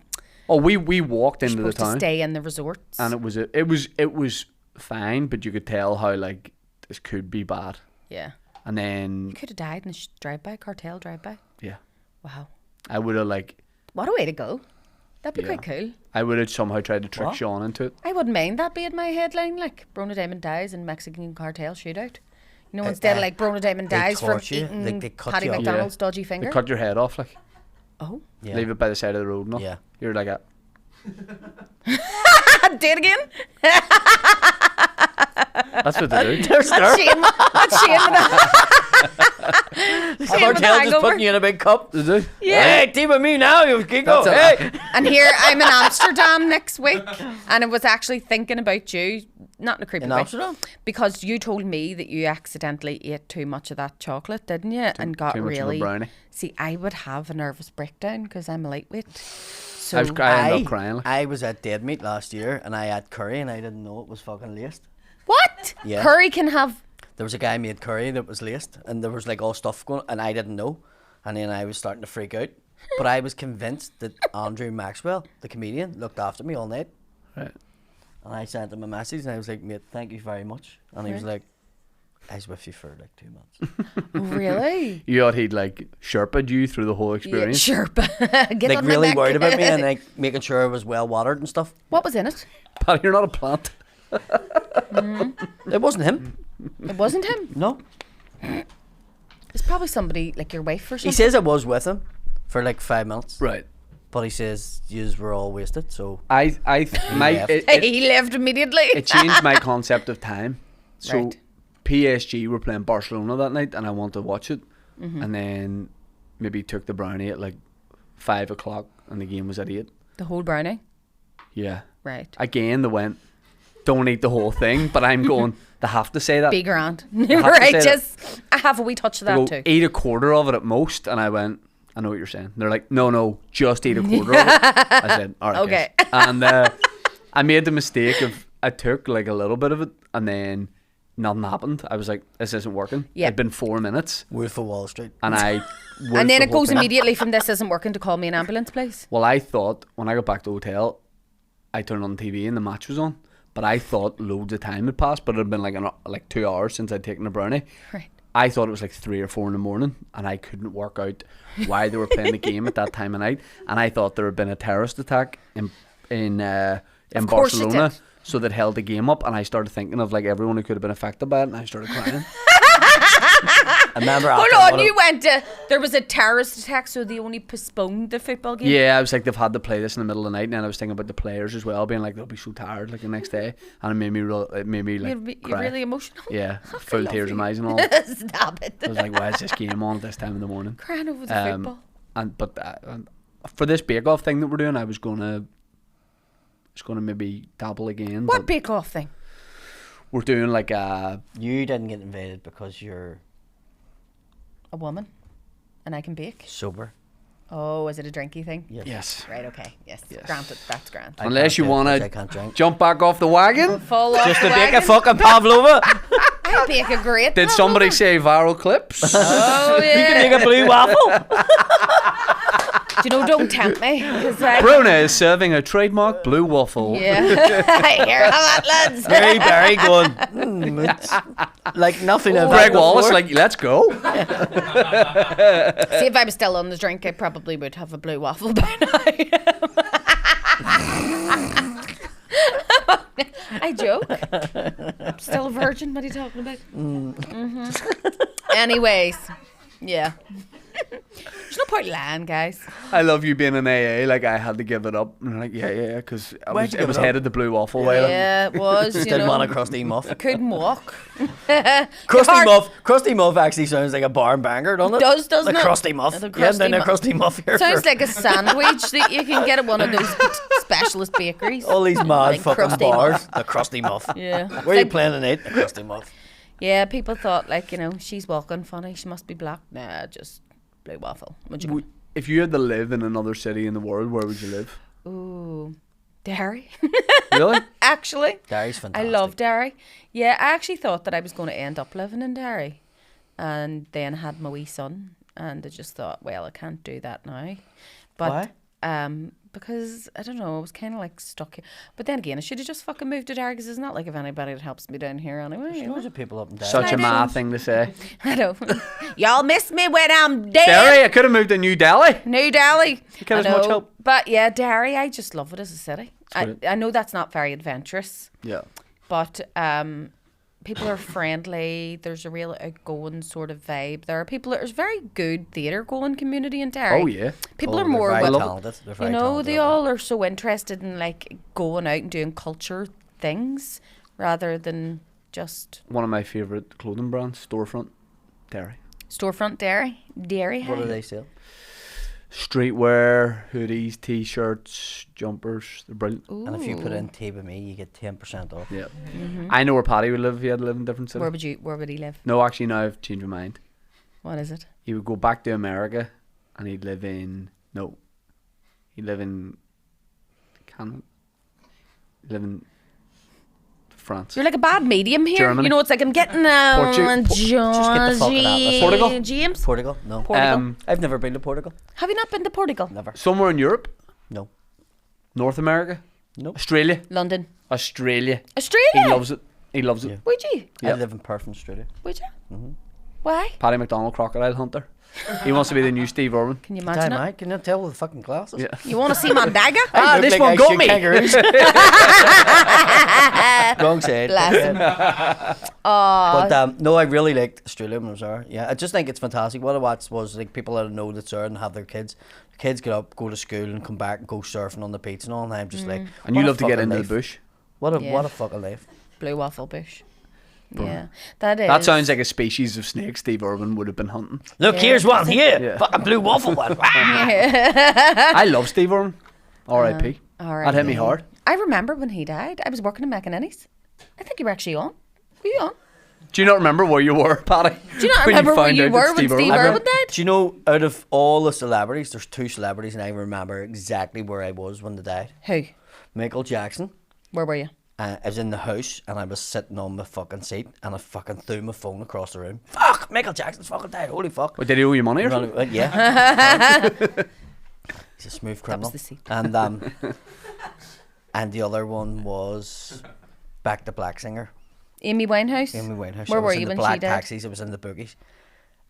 Oh, we walked into the supposed to town, stay in the resorts. and it was fine, but you could tell how like this could be bad. Yeah. And then Could have died in a drive-by, cartel drive-by. yeah, Wow. I would have like What a way to go. That'd be Yeah. quite cool. I would have somehow tried to trick What? Sean into it. I wouldn't mind that being my headline, like Brona Diamond dies in Mexican cartel shootout. You know, instead of like Brona Diamond they dies from torture you. eating They cut Paddy you up. McDonnell's Yeah. dodgy They finger. cut your head off, like Oh. Yeah. leave it by the side of the road. No, Yeah. you're like a Do it again. that's what they do. That's shame. That's shame. Shame Cartel with the just hangover. putting you in a big cup. They do. Yeah. Hey, team with me now, you Kiko. That's Hey. And here I'm in Amsterdam next week, and I was actually thinking about you, not in a creepy In way, Amsterdam? because you told me that you accidentally ate too much of that chocolate, didn't you? And got too much of a really. brownie. See, I would have a nervous breakdown because I'm a lightweight. So I ended up crying. Like. I was at Dead Meat last year and I had curry and I didn't know it was fucking laced. what? Yeah. Curry can have. There was a guy made curry that was laced and there was like all stuff going and I didn't know. And then I was starting to freak out. But I was convinced that Andrew Maxwell, the comedian, looked after me all night. Right. And I sent him a message and I was like, mate, thank you very much. And he was like, I was with you for like 2 months. Really? You thought he'd like Sherpa'd you through the whole Yeah, experience. sure. Get Like on my really neck. worried about me and like making sure it was well watered and stuff. What was in it? Paddy, you're not a plant. It wasn't him. It wasn't him. No. It's probably somebody like your wife or He something. says I was with him for like 5 minutes. Right. But he says yous were all wasted, so My left. He left immediately. it changed my concept of time. So Right. PSG were playing Barcelona that night, and I wanted to watch it, Mm-hmm. and then maybe took the brownie at like 5 o'clock, and the game was at 8. The whole brownie. Yeah. Right. Again, they went, don't eat the whole thing, but I'm going, they have to say that. Be grand. have to right. say that. Just I have a wee touch of They that go, too. eat a quarter of it at most, and I went, I know what you're saying. They're like, no, just eat a quarter of it. I said, all right, Okay. guys. And I made the mistake of, I took like a little bit of it, and then nothing happened. I was like, this isn't working. Yeah. It'd been 4 minutes, Wolf of Wall Street. and I. And then it goes in. immediately from this isn't working to call me an ambulance, please. Well, I thought when I got back to the hotel, I turned on the TV and the match was on. But I thought loads of time had passed, but it had been like 2 hours since I'd taken a brownie. Right. I thought it was like 3 or 4 in the morning, and I couldn't work out why they were playing the game at that time of night. And I thought there had been a terrorist attack in course it Barcelona, did. so they'd held the game up. And I started thinking of like everyone who could have been affected by it, and I started crying. I remember Hold after on, you went to, there was a terrorist attack, so they only postponed the football game? Yeah, I was like, they've had to play this in the middle of the night, and then I was thinking about the players as well, being like, they'll be so tired like the next day, and it made me like You're cry. really emotional? Yeah, I full love tears you. of my eyes and all. Stop it. I was like, why is this game on at this time in the morning? Crying over the football. And for this bake-off thing that we're doing, I was gonna maybe dabble again. What but bake-off thing? we're doing like a You didn't get invited because you're A woman? And I can bake? sober. Oh, is it a drinky thing? yes. Right, okay. Yes. Yes. Granted, that's grand. I Unless can't you do it want 'cause I to can't drink. jump back off the wagon. Full off Just the to make a wagon. fucking pavlova. I bake a great Did pavlova. somebody say viral clips? Oh, You can yeah. make a blue waffle. Do you know, don't tempt me. 'Cause I, Bruna is serving a trademark blue waffle. yeah. Here, have it, lads. Very, very good. It's like nothing I've Greg had Wallace, before. like, let's go. See, if I was still on the drink, I probably would have a blue waffle by now. I joke. I'm still a virgin. What are you talking about? Anyways, yeah. There's no point lying, guys. I love you being an AA. Like, I had to give it up. And I'm like, yeah, because Why'd you it give was it up? headed the blue waffle way. like, Yeah, it was. Just you didn't know, want a crusty muff. couldn't walk. Crusty Hard- muff. Crusty muff actually sounds like a barn banger, doesn't it? Doesn't the it? crusty muff. The You haven't done crusty a mu- crusty muff here. Sounds for like a sandwich that you can get at one of those specialist bakeries. all these mad Like fucking crusty bars. muff. The crusty muff. Yeah. Where are you playing tonight? The crusty muff. Yeah, people thought, like, you know, she's walking funny, she must be black. Nah, just blue waffle. Would you If you had to live in another city in the world, where would you live? Ooh, Derry. Really? Actually, Derry's I fantastic. love Derry. Yeah, I actually thought that I was going to end up living in Derry, and then had my wee son, and I just thought, well, I can't do that now. But because I don't know, I was kind of like stuck here. But then again, I should have just fucking moved to Derry, because it's not like if anybody that helps me down here anyway. There's You know? loads of people up in Derry. Such a I mad didn't. thing to say. I know. Y'all miss me when I'm dead. Derry, I could have moved to New Delhi. New Delhi. get I as much know. help. But yeah, Derry, I just love it as a city. Sweet. I know that's not very adventurous, Yeah. but people are friendly. There's a real outgoing sort of vibe. There are people. There's very good theatre going community in Derry. Oh, yeah. People Oh, are they're more. very wi- talented. They're very you know, talented they up all are so interested in like going out and doing culture things rather than just One of my favourite clothing brands, Storefront, Derry. storefront Derry. Derry. there. What do hey? they sell? Streetwear, hoodies, t-shirts, jumpers. They're brilliant. And if you put Ooh. in tea with me, you get 10% off. Yeah. I know where Paddy would live if he had to live in a different city. Where would he live? No, actually, now I've changed my mind. What is it? He would go back to America, and he'd live in Canada. He'd live in France. You're like a bad medium here. Germany. You know, it's like I'm getting Just get the fuck out of it. Portugal? James. Portugal? No. Portugal. I've never been to Portugal. Have you not been to Portugal? Never. Somewhere in Europe, No. North America, Nope. Australia. London. Australia. Australia. He loves it. He loves it. Yeah. Would you? Yeah. I live in Perth in Australia. Would you? Why? Paddy McDonnell, crocodile hunter. He wants to be the new Steve Irwin. Can you Damn, imagine it? I can you tell with the fucking glasses? Yeah. You want to see Mandaga? I look this like one I got shoot me. kangaroos. Wrong side. Bless him. But no, I really liked Australia when I was there. Yeah, I just think it's fantastic. What I watched was like people that I know that's there and have their kids. The kids get up, go to school, and come back and go surfing on the beach and all. And I'm just like, And you what a love to get fucking into life. the bush. What Yeah. a fucking life. Blue waffle bush. Yeah, that is. That sounds like a species of snake Steve Irwin would have been hunting. Look, Yeah. here's one here. Yeah. Fucking blue waffle one. I love Steve Irwin. R.I.P. That hit me hard. I remember when he died. I was working in McDonnell's. I think you were actually on. Were you on? Do you not remember where you were, Paddy? Do you not When remember where found you out that were when Steve Steve Irwin- Irwin died? Do you know, out of all the celebrities, there's 2 celebrities, and I remember exactly where I was when they died. Who? Michael Jackson Where were you? I was in the house and I was sitting on my fucking seat and I fucking threw my phone across the room. Fuck! Michael Jackson's fucking died. Holy fuck. What, did he owe you money or something? Yeah. He's a smooth That criminal. was the seat. And the other one was Back to Black singer. Amy Winehouse. Amy Winehouse. Where I was were in you the when black she died? taxis. I was in the boogies.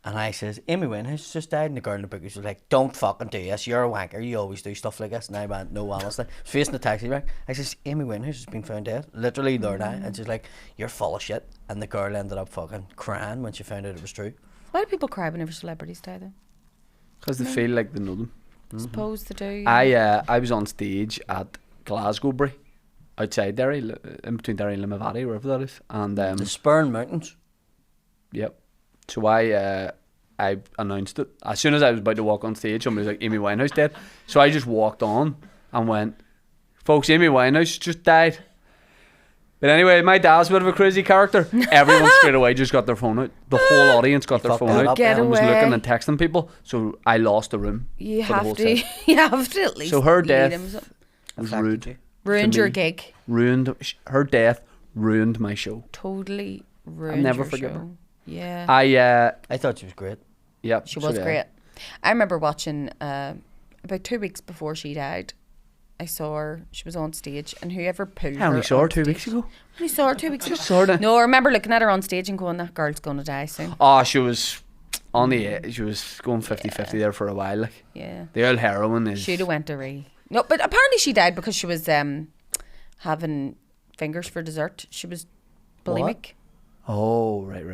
And I says, Amy Winehouse just died. And the girl in the boogies was like, don't fucking do this. You're a wanker. You always do stuff like this. And I went, no, honestly. I was facing the taxi rank. I says, Amy Winehouse has been found dead. Literally there now. And she's like, you're full of shit. And the girl ended up fucking crying when she found out it was true. Why do people cry whenever celebrities die though? Because they feel like they know them. Suppose they do. I was on stage at Glasgowbury, outside Derry, in between Derry and Limavady, wherever that is. And The Spurn Mountains. yep. So I announced it as soon as I was about to walk on stage. Somebody was like, "Amy Winehouse dead." So I just walked on and went, "Folks, Amy Winehouse just died." But anyway, my dad's a bit of a crazy character. Everyone straight away just got their phone out. The whole audience got their fucked phone that out up, Get and was away. looking and texting people. So I lost the room. You for the have whole to. set. You have to at least. So her lead death him some- was Affected rude. you. ruined to your me. gig. Ruined her death. Ruined my show. Totally ruined. never your forgive show. her. Yeah. I thought she was great. Yeah, She so was yeah. great. I remember watching about 2 weeks before she died. I saw her. She was on stage, and whoever pulled her. I only saw her on 2 stage- weeks ago. I only saw her 2 weeks ago. Saw her. No, I remember looking at her on stage and going, "That girl's gonna die soon." Oh, she was on the edge. She was going 50-50 there for a while. Like Yeah. the old heroin is. She'd have went to No, but apparently she died because she was having fingers for dessert. She was bulimic. Oh, right.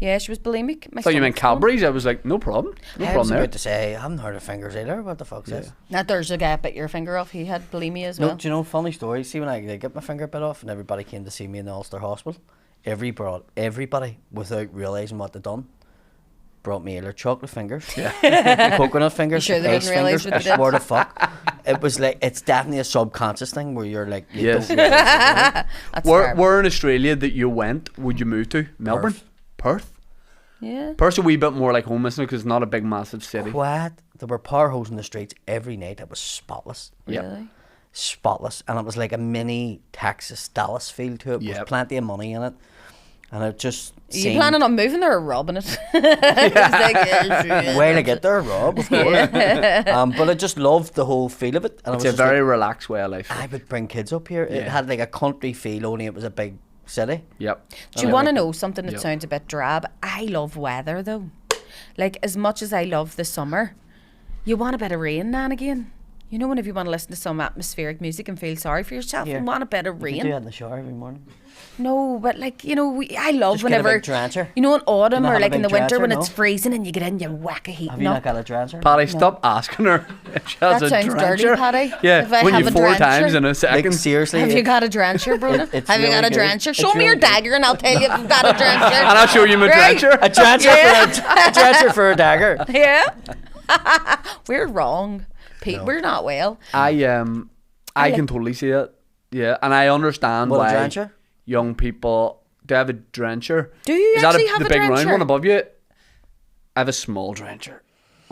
Yeah, she was bulimic. I thought you meant Cadbury's. I was like, no problem. No I was problem there. about to say, I haven't heard of fingers either. What the fuck's this? Now there's a guy bit your finger off. He had bulimia as No, well. do you know, funny story? See, when I did get my finger bit off and everybody came to see me in the Ulster Hospital, everybody, without realising what they'd done, brought me either chocolate fingers, coconut fingers, You sure they ice didn't realise fingers. what they I did? swear to fuck. It was like, it's definitely a subconscious thing where you're like, you Yes. don't realise you're doing it. That's fair. Where in Australia that you went, would you move to? Melbourne? Perth? Yeah. Perth's a wee bit more like home, isn't it? Because it's not a big, massive city. Quiet. There were power holes in the streets every night. It was spotless. Yep. Really? Spotless. And it was like a mini Texas Dallas feel to it. Yep. With plenty of money in it. And it just Are you seemed... planning on moving there or robbing it? It's like, yeah, way to get there, Rob, of course. But I just loved the whole feel of it. And It's I a was just very like, relaxed way of life. I would bring kids up here. It Yeah. had like a country feel, only it was a big city. Yep. Do you want to know something that Yep. sounds a bit drab? I love weather though. Like as much as I love the summer, you want a bit of rain now and again. You know, whenever you want to listen to some atmospheric music and feel sorry for yourself and want a bit of You rain. do that in the shower every morning. No, but like, you know, I love Just get a whenever, big drencher. you know, in autumn You not or have a like in big the winter drencher, when no? it's freezing and you get in, you whack a heat Have you not got a drencher? Paddy, stop asking her if she has That a sounds dirty, drencher. Paddy. Yeah, If I when have you a 4 drencher. times in a Like, second. seriously. Have you got a drencher, Bruna? it's Have you got really a good. drencher? It's Show me your really good. dagger and I'll tell you if you've got a drencher. And I'll show you my Right. drencher. A drencher, a drencher for a dagger. Yeah. We're wrong, Pete. We're not well. I can totally see it. Yeah, and I understand What, a why drencher? young people do have a drencher. Do you Is that actually have the a big round drencher? one above you? I have a small drencher.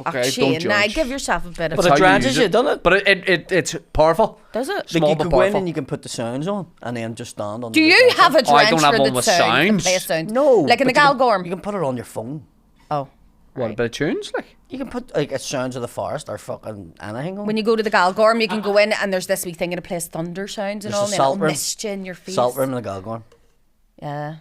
Okay, don't Shane, now judge. give yourself a bit of. But That's a how you drencher's use you it. done it. But it's powerful. Does it? Like Small you but can go in powerful. and you can put the sounds on and then just stand on. Do you have a Oh, I don't drencher have one that with sounds? sounds. That plays sounds? No. Like in the but you can- Galgorm. You can put it on your phone. Oh. What, a bit of tunes? Like? You can put like a Sounds of the Forest or fucking anything on. When you go to the Galgorm, you can go in and there's this wee thing and it plays thunder sounds and There's all, a and it'll salt room. mist you in your face. Salt room in the Galgorm. Yeah,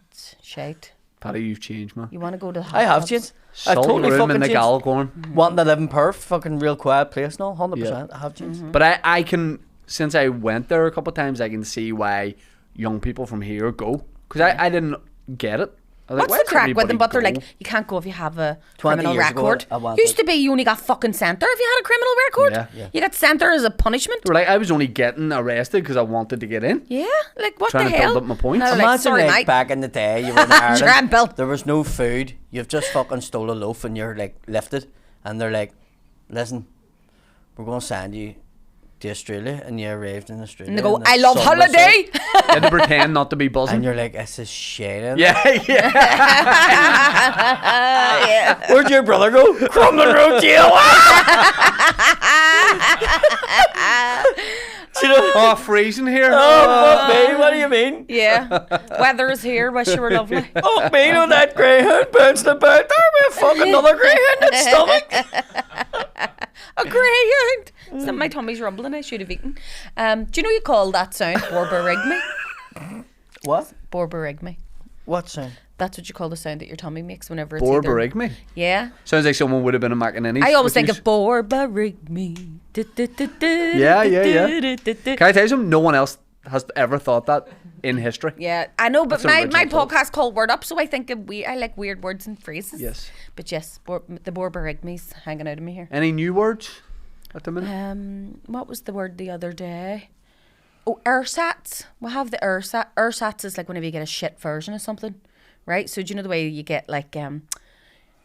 it's shite. Paddy, you've changed, man. You want to go to the hot I have tubs? changed. I Salt totally room fucking in the changed. Galgorm. Wanting to live in Perth, fucking real quiet place and all, 100%. Yeah. I have changed. But I can, since I went there a couple of times, I can see why young people from here go. Because I didn't get it. I was What's like, the why crack does with them? But they're everybody like, you can't go if you have a 20 criminal years ago, record. I went Used to- to be you only got fucking centre if you had a criminal record. Yeah. You got centre as a punishment. They were like, I was only getting arrested because I wanted to get in. Yeah, like what Trying the to hell? build up my points. And they're like, Imagine sorry, like mate. back in the day, you were in Ireland, Sure, I'm Bill. there was no food, you've just fucking stole a loaf and you're like lifted, and they're like, listen, we're going to send you to Australia, and you arrived in Australia. And they go, and the I love sun was holiday. out, They had to pretend not to be and buzzing. you're like, this is shit. Yeah, yeah. Yeah. Where'd your brother go? Crumlin Road jail. Do you know? Oh, freezing here. Oh, fuck me. What do you mean? Yeah. Weather is here. Wish you were lovely. Fuck me, on that greyhound bouncing about. There be a fucking another greyhound in stomach. A greyhound. So my tummy's rumbling. I should have eaten. Do you know you call that sound borborygmi? What? Borborygmi. What sound? That's what you call the sound that your tummy makes whenever it's either... Borborygmi. Yeah. Sounds like someone would have been a McInerney's. I always which think is- of borborygmi. Yeah. Can I tell you something? No one else has ever thought that in history. Yeah, I know, but That's an my original thought. podcast called Word Up, so I think I like weird words and phrases. Yes. But yes, the borborygmi's hanging out of me here. Any new words at the minute? What was the word the other day? Oh, ersatz. We'll have the ersatz. Ersatz is like whenever you get a shit version of something, right? So do you know the way you get like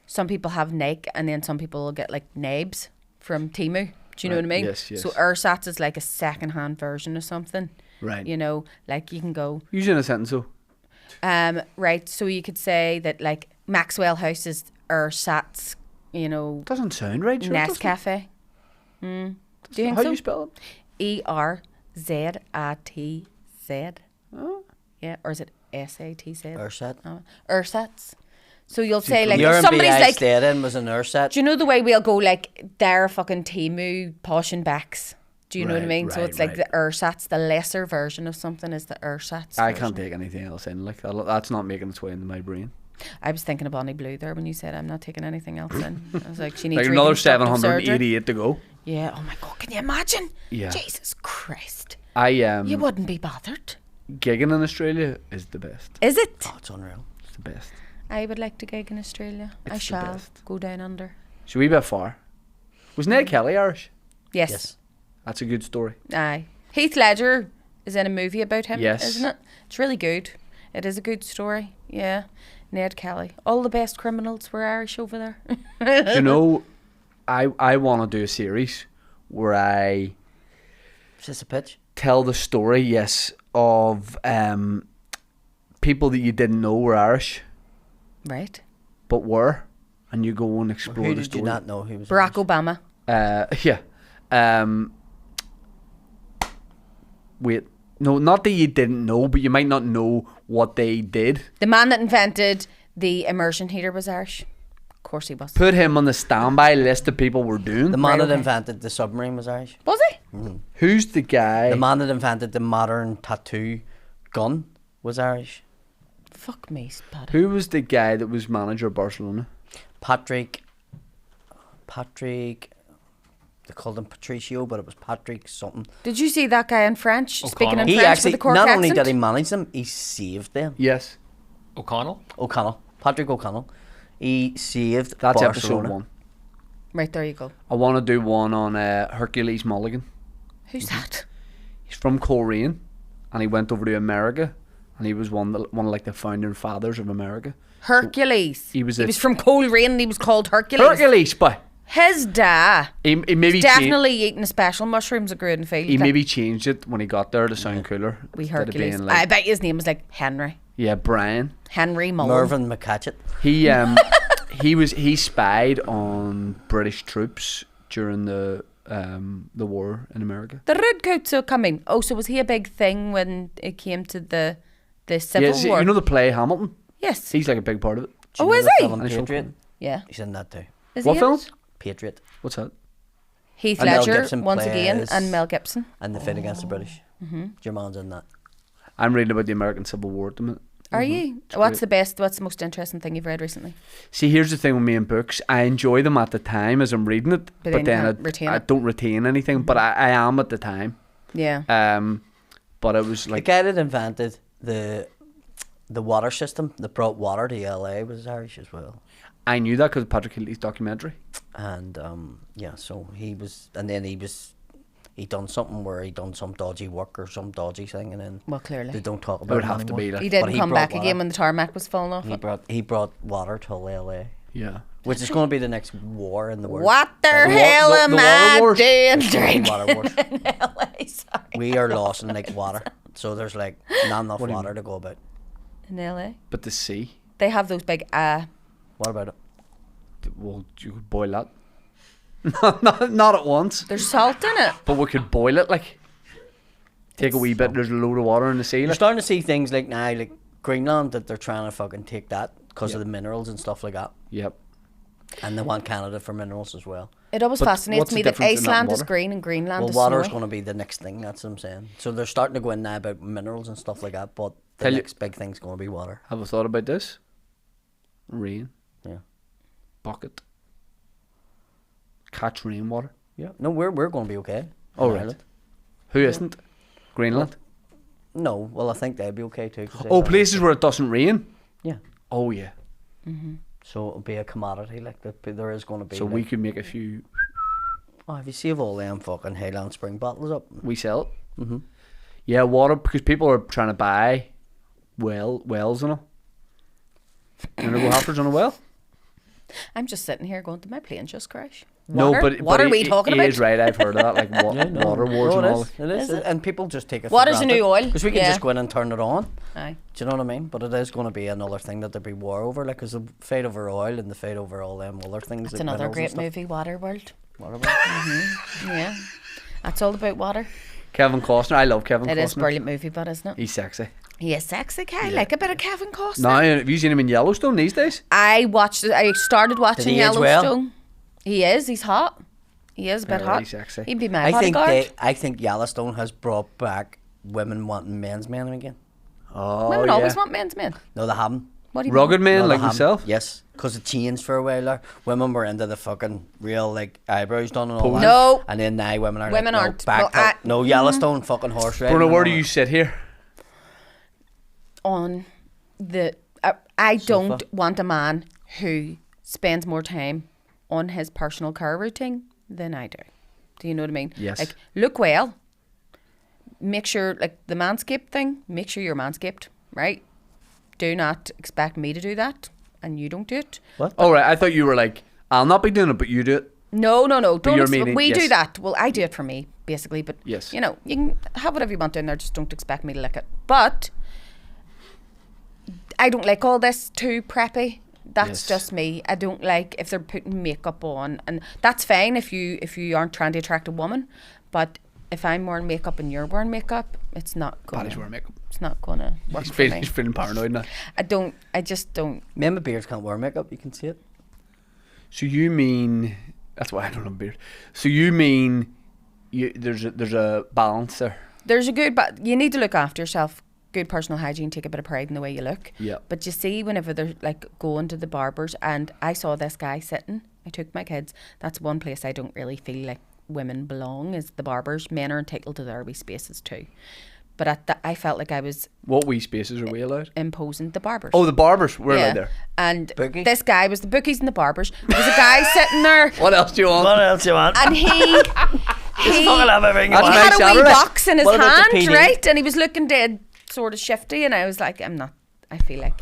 some people have Nike and then some people will get like Nabes from Temu. Do you know Right, what I mean? yes, yes. So ersatz is like a second-hand version of something. Right. You know, like you can go, Use it in a sentence, though. right, so you could say that like Maxwell House is ersatz, you know, Doesn't sound right. Sure, it doesn't. Nescafe. Do you think How so? do you spell it? ERZATZ. Oh. Yeah, or is it SATZ? Ursat. Oh, ersatz. So you'll say like Your if somebody's MBI like, stayed in was an Ursat. do you know the way we'll go like they're fucking Temu posh and backs? Do you know what I Right, mean? So right, it's like right. the ersatz, the lesser version of something is the ersatz. I version. can't take anything else in. Like that's not making its way into my brain. I was thinking of Bonnie Blue there when you said I'm not taking anything else in. I was like, she needs Like another reconstructive surgery. 788 to go. Yeah. Oh my God, can you imagine? Yeah. Jesus Christ. I You wouldn't be bothered. gigging in Australia is the best. Is it? Oh, it's unreal. It's the best. I would like to gig in Australia. I It's the shall best. go down under. It's a wee bit far. Was Ned Kelly Irish? Yes. Yes. That's a good story. Aye. Heath Ledger is in a movie about him, Yes. isn't it? It's really good. It is a good story. Yeah. Ned Kelly. All the best criminals were Irish over there. Do you know, I want to do a series where I Is this a pitch? tell the story, yes, of people that you didn't know were Irish, Right. but were, and you go and explore Who the did story. you not know who was Barack Irish? Obama. Yeah. Wait. No, not that you didn't know, but you might not know what they did. The man that invented the immersion heater was Irish. Of course he was. Put him on the standby list of people we're doing. The man Right, that okay. invented the submarine was Irish. Was he? Who's the guy? The man that invented the modern tattoo gun was Irish. Fuck me, Spud. Who was the guy that was manager of Barcelona? Patrick, they called him Patricio, but it was Patrick something. Did you see that guy in French speaking in He French actually, with the Cork not accent? only did he manage them, he saved them. Yes. O'Connell. O'Connell, Patrick O'Connell. He saved That's Barcelona. episode 1. Right, there you go. I want to do one on Hercules Mulligan. Who's that? He's from Coleraine, and he went over to America, and he was one of like the founding fathers of America. Hercules. He was he a- was from Coleraine and he was called Hercules. Hercules, boy. His dad. He maybe Definitely eating special mushrooms at Greenfield. he maybe changed it when he got there to sound cooler. We instead of Hercules. being I like, bet his name was like Henry. yeah, Brian. Henry Mullen. Mervyn McCatchet. He he spied on British troops during the war in America. The Redcoats are coming. Oh, so was he a big thing when it came to the Civil Yeah, War? you know the play Hamilton? Yes. He's like a big part of it. Do you Oh, know is the he? film And he's from Patriot? Yeah. He's in that too. Is What he in film? it? Patriot. What's that? Heath And Mel Ledger Gibson once again, plays- and Mel Gibson. And the fight against the British. Your man's in that. I'm reading about the American Civil War at the minute. Are you? What's the best? What's the most interesting thing you've read recently? See, here's the thing with me and books. I enjoy them at the time as I'm reading it, But but then you then can't retain I it. don't retain anything. But I am at the time. Yeah. But it was The like guy that invented the water system that brought water to LA was Irish as well. I knew that because of Patrick Healy's documentary. And yeah, so he was, and then he done something where he done some dodgy work or some dodgy thing, and then Well, clearly. they don't talk It about would it have to anymore. be like He didn't But he come brought back water. again when the tarmac was falling off. He brought water to LA, yeah. which is going to be the next war in the world. What the wa- hell the am water I wars? doing The drinking water wars. in LA? Sorry. We are lost in like water, so there's like not enough What do you water to go about. In LA? But the sea, They have those big, What about it? well, you could boil that. not at once, there's salt in it. but we could boil it like. Take a wee bit. There's a load of water in the sea. You're Like. starting to see things like now, like Greenland, that they're trying to fucking take that because of the minerals and stuff like that. Yep. And they want Canada for minerals as well. It always But fascinates what's the me that difference in that Iceland is water? green and Greenland Well, is water's snowy. going to be the next thing. That's what I'm saying. So they're starting to go in now about minerals and stuff like that. But the Tell you- next big thing's going to be water. Have a thought about this? Rain. Yeah. Bucket. Catch rainwater. Yeah. No, we're going to be okay. Oh, in right. Ireland. Who isn't? Greenland. No, well, I think they'd be okay too. 'cause they Oh, have- places where it doesn't rain. Yeah. Oh yeah. So it'll be a commodity. Like there is going to be. So like, we could make a few. Oh, if you save all them fucking Highland Spring bottles up. We sell it. Mhm. Yeah, water because people are trying to buy wells and all. You know, go halfers on a well. I'm just sitting here going, did my plane just crash? No, Water? but What are we talking he about? is right. I've heard of that, like water wars No, and all. it is. Is it? And people just take it. Water's the new oil, Because we can yeah. just go in and turn it on. Aye. Do you know what I mean? But it is going to be another thing that there'll be war over, like, because the fight over oil and the fight over all them other things. It's like another minerals and great stuff. movie, Waterworld. Whatever. Yeah. That's all about water. Kevin Costner. I love Kevin It Costner. is a brilliant movie, but isn't it? He's sexy. He is sexy, I like a bit of Kevin Costner. Now, have you seen him in Yellowstone these days? I started watching he age well? Yellowstone. He is, he's hot. He is a bit Very hot. sexy. He'd be my I bodyguard. think Yellowstone has brought back women wanting men's men again. Oh, Women yeah. always want men's men. No, they haven't. What do you Rugged mean? men No, they like haven't. myself. Yes, because it changed for a while there. Women were into the fucking real, like, eyebrows done and all that. No. And then now women are Women like, aren't. no, Well, back no Yellowstone fucking horse riding. Bruno, and where all do you that. sit here? On the... I don't want a man who spends more time on his personal care routine than I do. Do you know what I mean? Yes. Like, look well. Make sure, like, the manscaped thing, make sure you're manscaped, right? Do not expect me to do that, and you don't do it. Oh, right. I thought you were like, I'll not be doing it, but you do it. No. Don't you're meaning- we do yes. that. Well, I do it for me, basically. But, Yes. you know, you can have whatever you want down there. Just don't expect me to lick it. But I don't like all this too preppy. That's Yes. just me. I don't like if they're putting makeup on. And that's fine if you aren't trying to attract a woman. But if I'm wearing makeup and you're wearing makeup, it's not going Paddy's to... wearing makeup. It's not going to work He's for feeling, me. he's feeling paranoid now. I just don't... Men with beards can't wear makeup, you can see it. So you mean... That's why I don't have a beard. So you mean there's a balance there. There's a good, but you need to look after yourself. Good personal hygiene, take a bit of pride in the way you look. Yeah. But you see, whenever they're like going to the barbers, and I saw this guy sitting, I took my kids. That's one place I don't really feel like women belong, is the barbers. Men are entitled to their wee spaces too. But I felt like I was What wee spaces are we allowed? imposing the barbers. Oh, the barbers. We're allowed there. And Bookie? this guy was the bookies and the barbers. There was a guy sitting there, What else do you want? What else you want? and he Fucking have everything you That's he want. my had a wee Saturday. box in his What about the hand, PD? right? And he was looking dead sort of shifty, and I was like, I feel like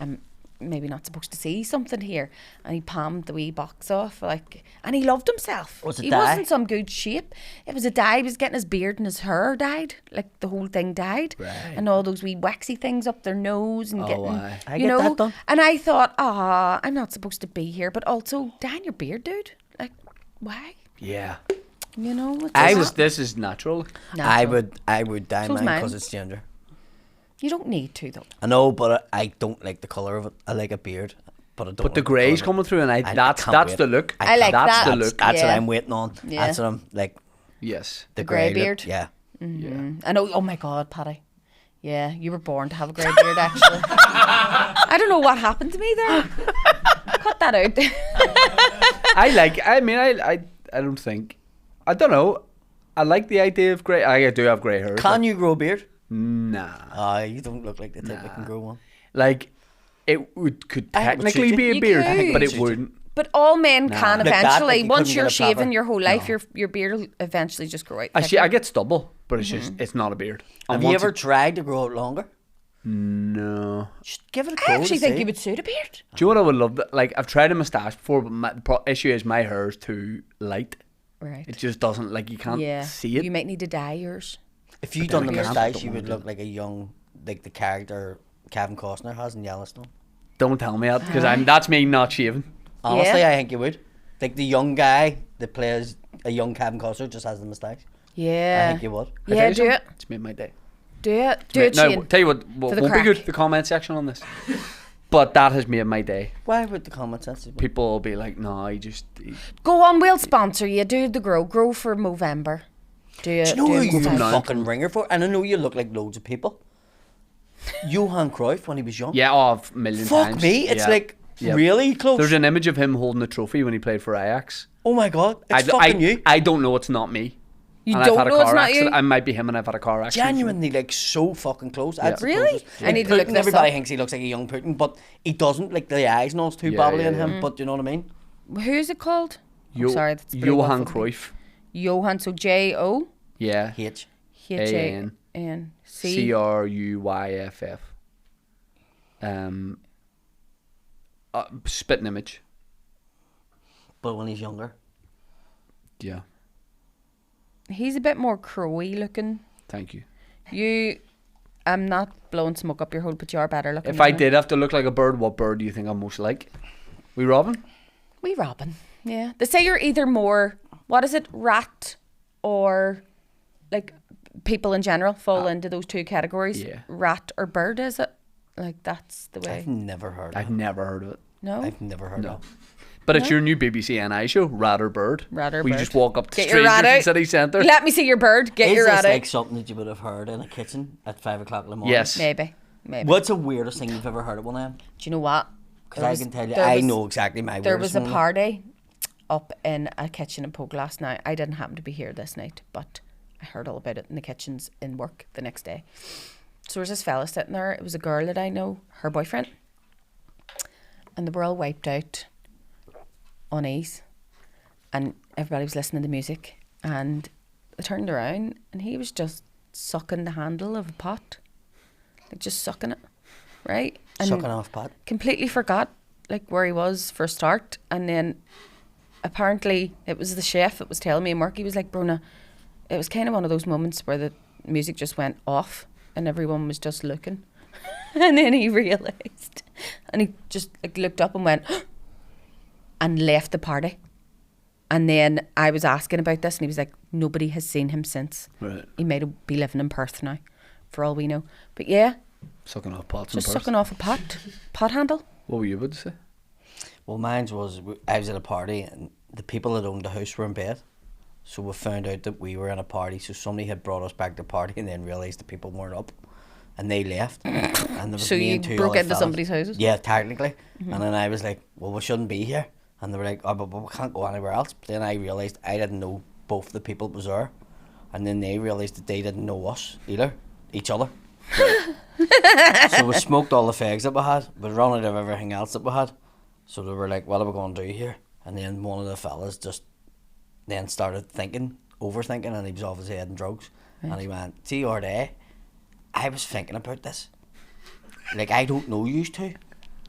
I'm maybe not supposed to see something here. And he palmed the wee box off, like, and he loved himself. Was it he dye? wasn't some good shape. It was a dye. He was getting his beard and his hair dyed, like the whole thing dyed, Right. and all those wee waxy things up their nose and getting, aye. I you get know. that done. And I thought, I'm not supposed to be here, but also dyeing your beard, dude. Like, why? Yeah. You know, it's This is natural. I natural. would dye So's mine mine. because it's ginger. You don't need to though. I know, but I don't like the colour of it. I like a beard, but I don't. But the like grey's colour. coming through, and I that's can't wait. the look. I like that's that. the That's, look. that's what Yeah. I'm waiting on. Yeah. That's what I'm like. Yes. The grey grey beard? Look, yeah. Yeah. I know. Oh my God, Paddy. Yeah, you were born to have a grey beard, actually. I don't know what happened to me there. Cut that out. I don't think. I don't know. I like the idea of grey. I do have grey hair. Can you grow a beard? Nah. You don't look like the type that can grow one. Like, could I think it would technically suit be you. a You beard, could. but It it suit you. wouldn't. But all men can Like that, eventually. like you Once couldn't you're get a proper- shaving your whole life, No. your beard will eventually just grow out. Actually, thicker. I get stubble, but it's just it's not a beard. And Have you once ever it- tried to grow it longer? No. Just give it a go. I actually to think see. you would suit a beard. Do you know what I would love? Like, I've tried a moustache before, but the issue is my hair is too light. Right. It just doesn't, like, you can't Yeah. see it. You might need to dye yours. If you But done then the I can't, moustache, don't you wanna would do look like a young, like the character Kevin Costner has in Yellowstone. Don't tell me that, because that's me not shaving. Honestly, Yeah. I think you would. Like the young guy that plays a young Kevin Costner just has the moustache. Yeah. I think you would. I Yeah, tell you do something, it. It's made my day. Do it. Do it, No, Shane. tell you what, For the won't be crack. good, the comment section on this. But that has made my day. Why would the comments sensitive? People will be like, no, Go on, we'll sponsor you. Do the grow for Movember. Do it. Do you know who it you're a inside. No. fucking ringer for? And I know you look like loads of people. Johan Cruyff when he was young. yeah, oh, a million Fuck times. me, it's Yeah. like Yep. really close. There's an image of him holding a trophy when he played for Ajax. Oh my god, it's fucking you. I don't know it's not me. You And don't I've had a know it's car not accident. you? I might be him and I've had a car accident. Genuinely, like so fucking close. That's the Really? closest. I need to look Putin, this everybody up. thinks he looks like a young Putin, but he doesn't. Like the eyes and all's too Yeah, bubbly yeah, in yeah. him. But you know what I mean? Who's it called? I'm sorry, that's pretty Johan waffle. Cruyff. Johan. So J-O Yeah. H. H-A-N-C. Cruyff. Spitting image. But when he's younger, Yeah. He's a bit more crowy looking. Thank you. I'm not blowing smoke up your hole, but you are better looking. If I than me. did have to look like a bird, what bird do you think I'm most like? We Robin? We Robin. Yeah. They say you're either more, what is it, rat or like people in general fall into those two categories. yeah. Rat or bird, is it? Like that's the way. I've never heard. I've of it. never heard of it. No? I've never heard No. of it. But it's your new BBC NI show, Rat or Bird. Rat or where you Bird. just walk up to Get your rat strangers in out. city centre. Let me see your bird. Get Is your this rat like out. something that you would have heard in a kitchen at 5 o'clock in the morning? Yes. Maybe. What's the weirdest thing you've ever heard at one end? Do you know what? Because There I was- can tell you, there I was- know exactly my There weirdest was a one. party up in a kitchen in Pogue last night. I didn't happen to be here this night, but I heard all about it in the kitchens in work the next day. So there was this fella sitting there. It was a girl that I know, her boyfriend. And they were all wiped out on ease. And everybody was listening to music. And they turned around and he was just sucking the handle of a pot. Like just sucking it. Right? And Sucking off pot. completely forgot like where he was for a start, and then apparently it was the chef that was telling me in work. He was like, Bruna, it was kind of one of those moments where the music just went off and everyone was just looking. And then he realised, and he just like looked up and went and left the party. And then I was asking about this and he was like, nobody has seen him since. Right. He might be living in Perth now for all we know. But yeah, Sucking off pots just and Perth. sucking off a pot handle. What were you about to say? Well, mine was, I was at a party and the people that owned the house were in bed. So we found out that we were in a party. So somebody had brought us back to the party and then realised the people weren't up. And they left. And there was So me you and two broke other into fellas. somebody's houses? Yeah, technically. And then I was like, well, we shouldn't be here. And they were like, oh, but we can't go anywhere else. But then I realised I didn't know both the people that was there. And then they realised that they didn't know us either, each other. So we smoked all the fags that we had. We run out of everything else that we had. So they were like, what are we going to do here? And then one of the fellas just then started overthinking, and he was off his head in drugs. Right. And he went, see, or day, I was thinking about this. Like, I don't know you two,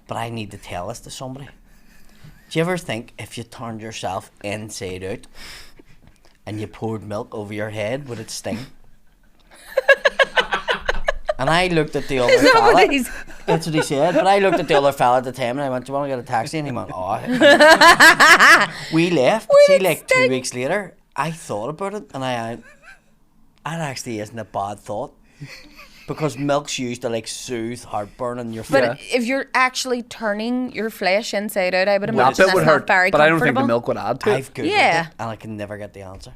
but I need to tell this to somebody. Do you ever think if you turned yourself inside out and you poured milk over your head, would it sting? And I looked at the other Is that fella. what he's... That's what he said. But I looked at the other fella at the time and I went, do you want to get a taxi? And he went, oh. We left. See, it like sting? 2 weeks later, I thought about it and I went, that actually isn't a bad thought. Because milk's used to like soothe heartburn in your But foot. if you're actually turning your flesh inside out, I would That imagine bit that's would not hurt, very but I don't think the comfortable. milk would add to it. I've Googled Yeah. it and I can never get the answer.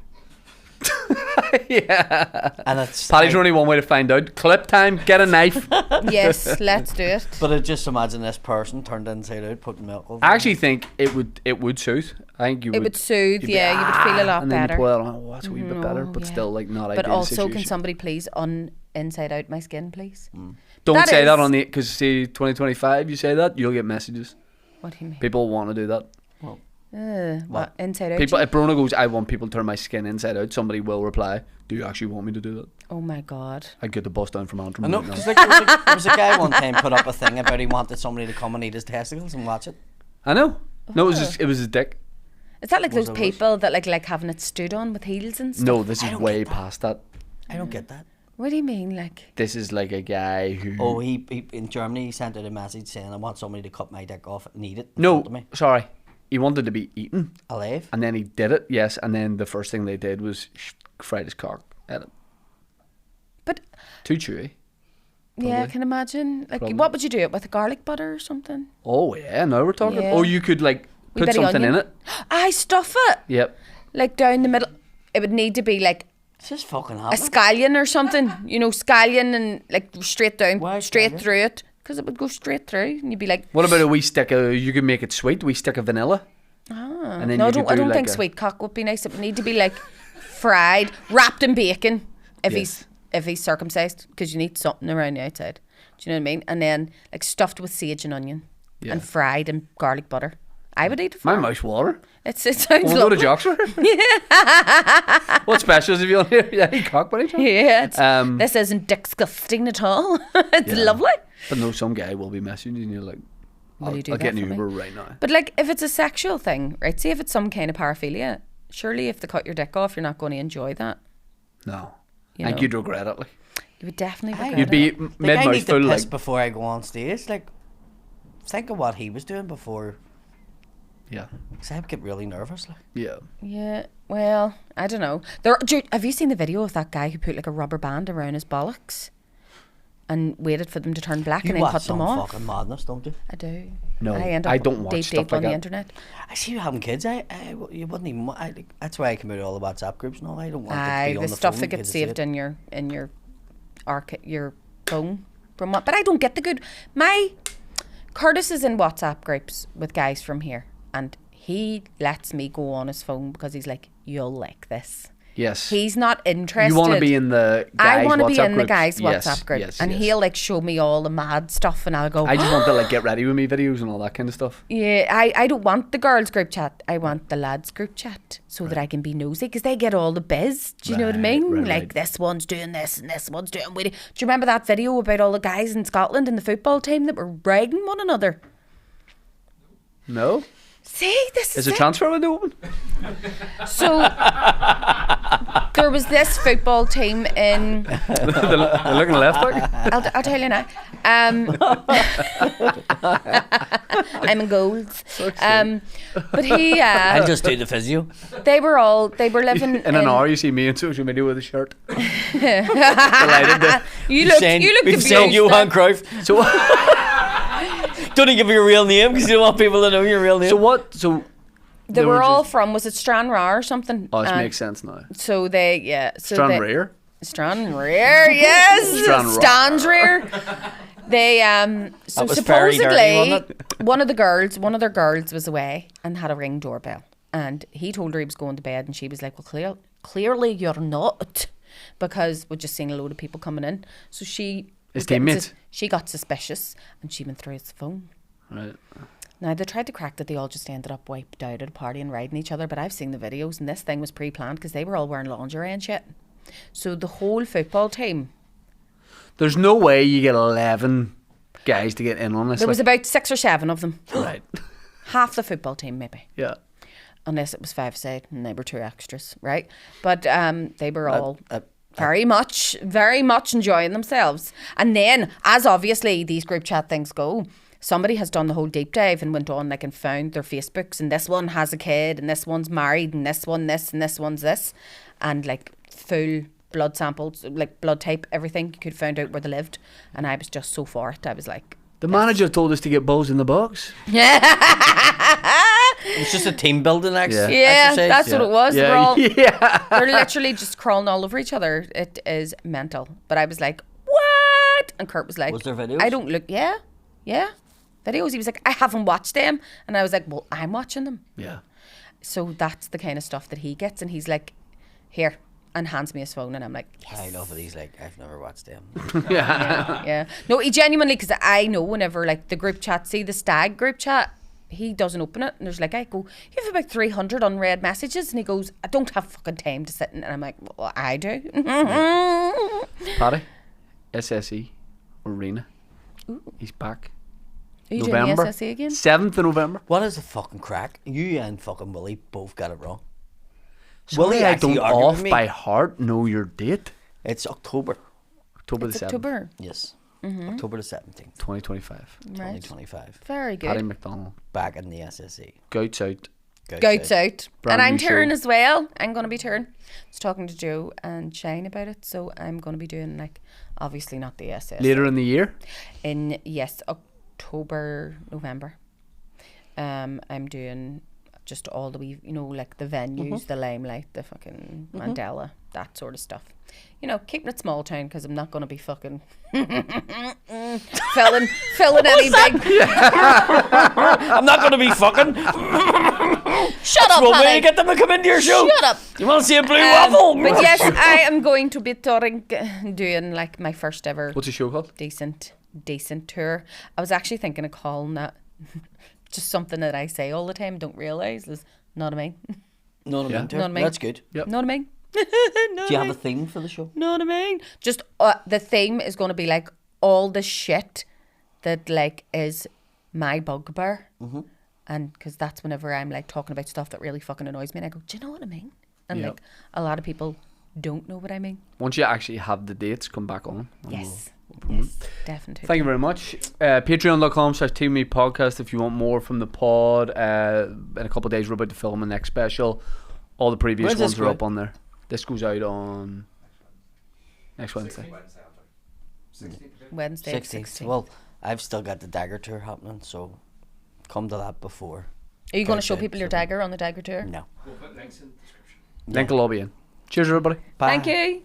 Yeah. And it's Paddy's only one way to find out. Clip time, get a knife. Yes, let's do it. But I just imagine this person turned inside out putting milk over I them. actually think it would soothe. I think you It would soothe, you'd be, yeah, you would feel a lot and then better. you pull it on, oh, that's a wee bit better, No, but yeah. still like not But ideal also, can situation. somebody please inside out my skin, please? Don't That say that is- on the, because see 2025 you say that, you'll get messages. What do you mean? People want to do that. What? Inside out? People, if Brona goes, I want people to turn my skin inside out, somebody will reply, do you actually want me to do that? Oh my God. I'd get the bus down from Antrim I know, right now. because like, there was a guy one time put up a thing about he wanted somebody to come and eat his testicles and watch it. I know. No, Oh. it was his dick. Is that like Was those it was? people that like having it stood on with heels and stuff? No, this I is don't way get that. past that. I don't get that. What do you mean, like? This is like a guy who... Oh, he in Germany he sent out a message saying I want somebody to cut my dick off and eat it in No, front of me. sorry. He wanted to be eaten, Alive. and then he did it, yes, and then the first thing they did was fried his cock at it. But Too chewy. yeah, I Probably. can imagine. Like, Probably. what would you do it with? Garlic butter or something? Oh yeah, now we're talking. Yeah. Or you could like Wee put bit of something in onion. it. I stuff it Yep. like down the middle. It would need to be like It's just fucking a happening. scallion or something. You know, scallion and like straight down, Why straight scallion? through it, because it would go straight through, and you'd be like, What about a wee stick of? You could make it sweet. Wee stick of vanilla. ah. And then No, you could I do don't like think a- sweet cock would be nice. It would need to be like fried, wrapped in bacon. Yes. If he's circumcised, because you need something around the outside. Do you know what I mean? And then like stuffed with sage and onion, Yeah. and fried in garlic butter. I would eat it. My For mouth's water. it sounds We'll go to lovely. Jockster. What specials have you on here? Yeah, cock bunny. Yeah, Um, this isn't disgusting at all. It's Yeah. lovely. But no, some guy will be messaging you and you're like, Will I'll, you do I'll that get an for me? Uber right now. But like, if it's a sexual thing, right? Say if it's some kind of paraphilia, surely if they cut your dick off, you're not going to enjoy that. No. You I think know. you'd regret it. Like. You would definitely Aye. regret You'd be it. Like, mid I mouth need to full. piss Like, before I go on stage. Like, think of what he was doing before. yeah. Cause I'd get really nervous. Like, Yeah. Yeah. Well, I don't know. Have you seen the video of that guy who put like a rubber band around his bollocks and waited for them to turn black you and then cut watch them some off? fucking madness, don't you? I do. No, I end up I don't watch deep stuff on like the that. internet. I see you having kids. You wouldn't even. That's why I come out of all the WhatsApp groups and all. I don't want to Aye, be on the the stuff phone that because gets I see saved it. in your your phone from what? But I don't get the good. My Curtis is in WhatsApp groups with guys from here, and he lets me go on his phone because he's like, "You'll like this." Yes. He's not interested. You want to be in the guys' I want to be WhatsApp in the groups. guys' Yes, WhatsApp group, yes, and yes. he'll like show me all the mad stuff, and I'll go. I just want to like get ready with me videos and all that kind of stuff. Yeah, I don't want the girls' group chat. I want the lads' group chat so that I can be nosy because they get all the biz. Do you know what I Right, mean? right, Like right. this one's doing this and this one's doing. Do you remember that video about all the guys in Scotland in the football team that were riding one another? No? See, this Is is a it. transfer window open? So there was this football team in. They're looking left back. I'll tell you now. I'm in goals. But he. I'll just do the physio. They were living In an hour, you see me on social media with a shirt. Delighted to- You look We've confused. seen Johan there. Cruyff. So, Don't give me your real name because you don't want people to know your real name. so what? So They were all from, was it Stranraer or something? Oh, this makes sense now. So they, yeah. So Stranraer. Stranraer, yes. Stranraer. Stansrear. They, so That was very dirty, supposedly, wasn't one of their girls was away and had a ring doorbell. And he told her he was going to bed and she was like, well, clearly you're not. Because we're just seeing a load of people coming in. So she... His was getting teammates? she got suspicious and she went through his phone. Right. Now, they tried to crack that they all just ended up wiped out at a party and riding each other, but I've seen the videos and this thing was pre-planned because they were all wearing lingerie and shit. So the whole football team, There's no way you get 11 guys to get in on this. there was like- about 6 or 7 of them. right. Half the football team, maybe. Yeah. Unless it was 5-a-side and they were 2 extras, right? But they were all uh, very much enjoying themselves. And then, as obviously these group chat things go, somebody has done the whole deep dive and went on like and found their Facebooks, and this one has a kid and this one's married and this one this and this one's this, and like full blood samples, like blood type, everything. You could find out where they lived, and I was just so for it. I was like, The manager told us to get balls in the box. It's just a team building yeah, exercise. that's what it was. Yeah, We're all, yeah. they're literally just crawling all over each other. It is mental. But I was like, what? And Kurt was like, Was there videos? I don't look, yeah, videos. He was like, I haven't watched them. And I was like, well, I'm watching them. Yeah. So that's the kind of stuff that he gets. And he's like, here, and hands me his phone. And I'm like, yes. I love it. He's like, I've never watched them. Yeah. No, he genuinely, because I know whenever like the group chat, see the stag group chat, he doesn't open it. And there's like, I go, you have about 300 unread messages. And he goes, I don't have fucking time to sit in. And I'm like, well, I do. Paddy, SSE, Arena. He's back. Are you November. doing the SSE again? 7th of November. What is the fucking crack? You and fucking Willie both got it wrong. Sorry, Willie I actually don't argued with off me. by heart know your date. It's October. October It's the 7th, October. Yes. October the 17th, 2025. Right. 2025. Very good. Paddy McDonnell. Back in the SSE. Goats out. Goats out. Brand And I'm new show. touring as well. I'm going to be touring. I was talking to Joe and Shane about it. So I'm going to be doing, like, obviously not the SS. Later in the year. In, yes, October, November. I'm doing just all the wee, you know, like the venues, the Limelight, the fucking Mandela, that sort of stuff. You know, keeping it small town because I'm not going to be fucking filling any big. I'm not going to be fucking. Shut up, Will we Paddy. get them to come into your show? Shut up. You want to see a blue waffle? But yes, I am going to be doing like my first ever What's the show called? decent tour. I was actually thinking of calling that just something that I say all the time, don't realise is not a me. No, no, Yeah. no, Know what I mean? That's good. Yep. Not a me. Do you have a theme for the show? Know what I mean? Just the theme is going to be like all the shit that like is my bugbear, and because that's whenever I'm like talking about stuff that really fucking annoys me, and I go, do you know what I mean? And Yep. like a lot of people don't know what I mean. Once you actually have the dates, come back on. and Yes, we'll- yes, definitely. Thank you very much. Patreon.com/TeamMe Podcast if you want more from the pod. In a couple of days, we're about to film a next special. All the previous When's this ones are go up on there. This goes out on next Wednesday. Wednesday, 16th. 16th. Well, I've still got the Dagger tour happening, so come to that before. Are you going to show Okay, people your so- dagger on the dagger tour? No. Link will all be in. Cheers, everybody. Bye. Thank you.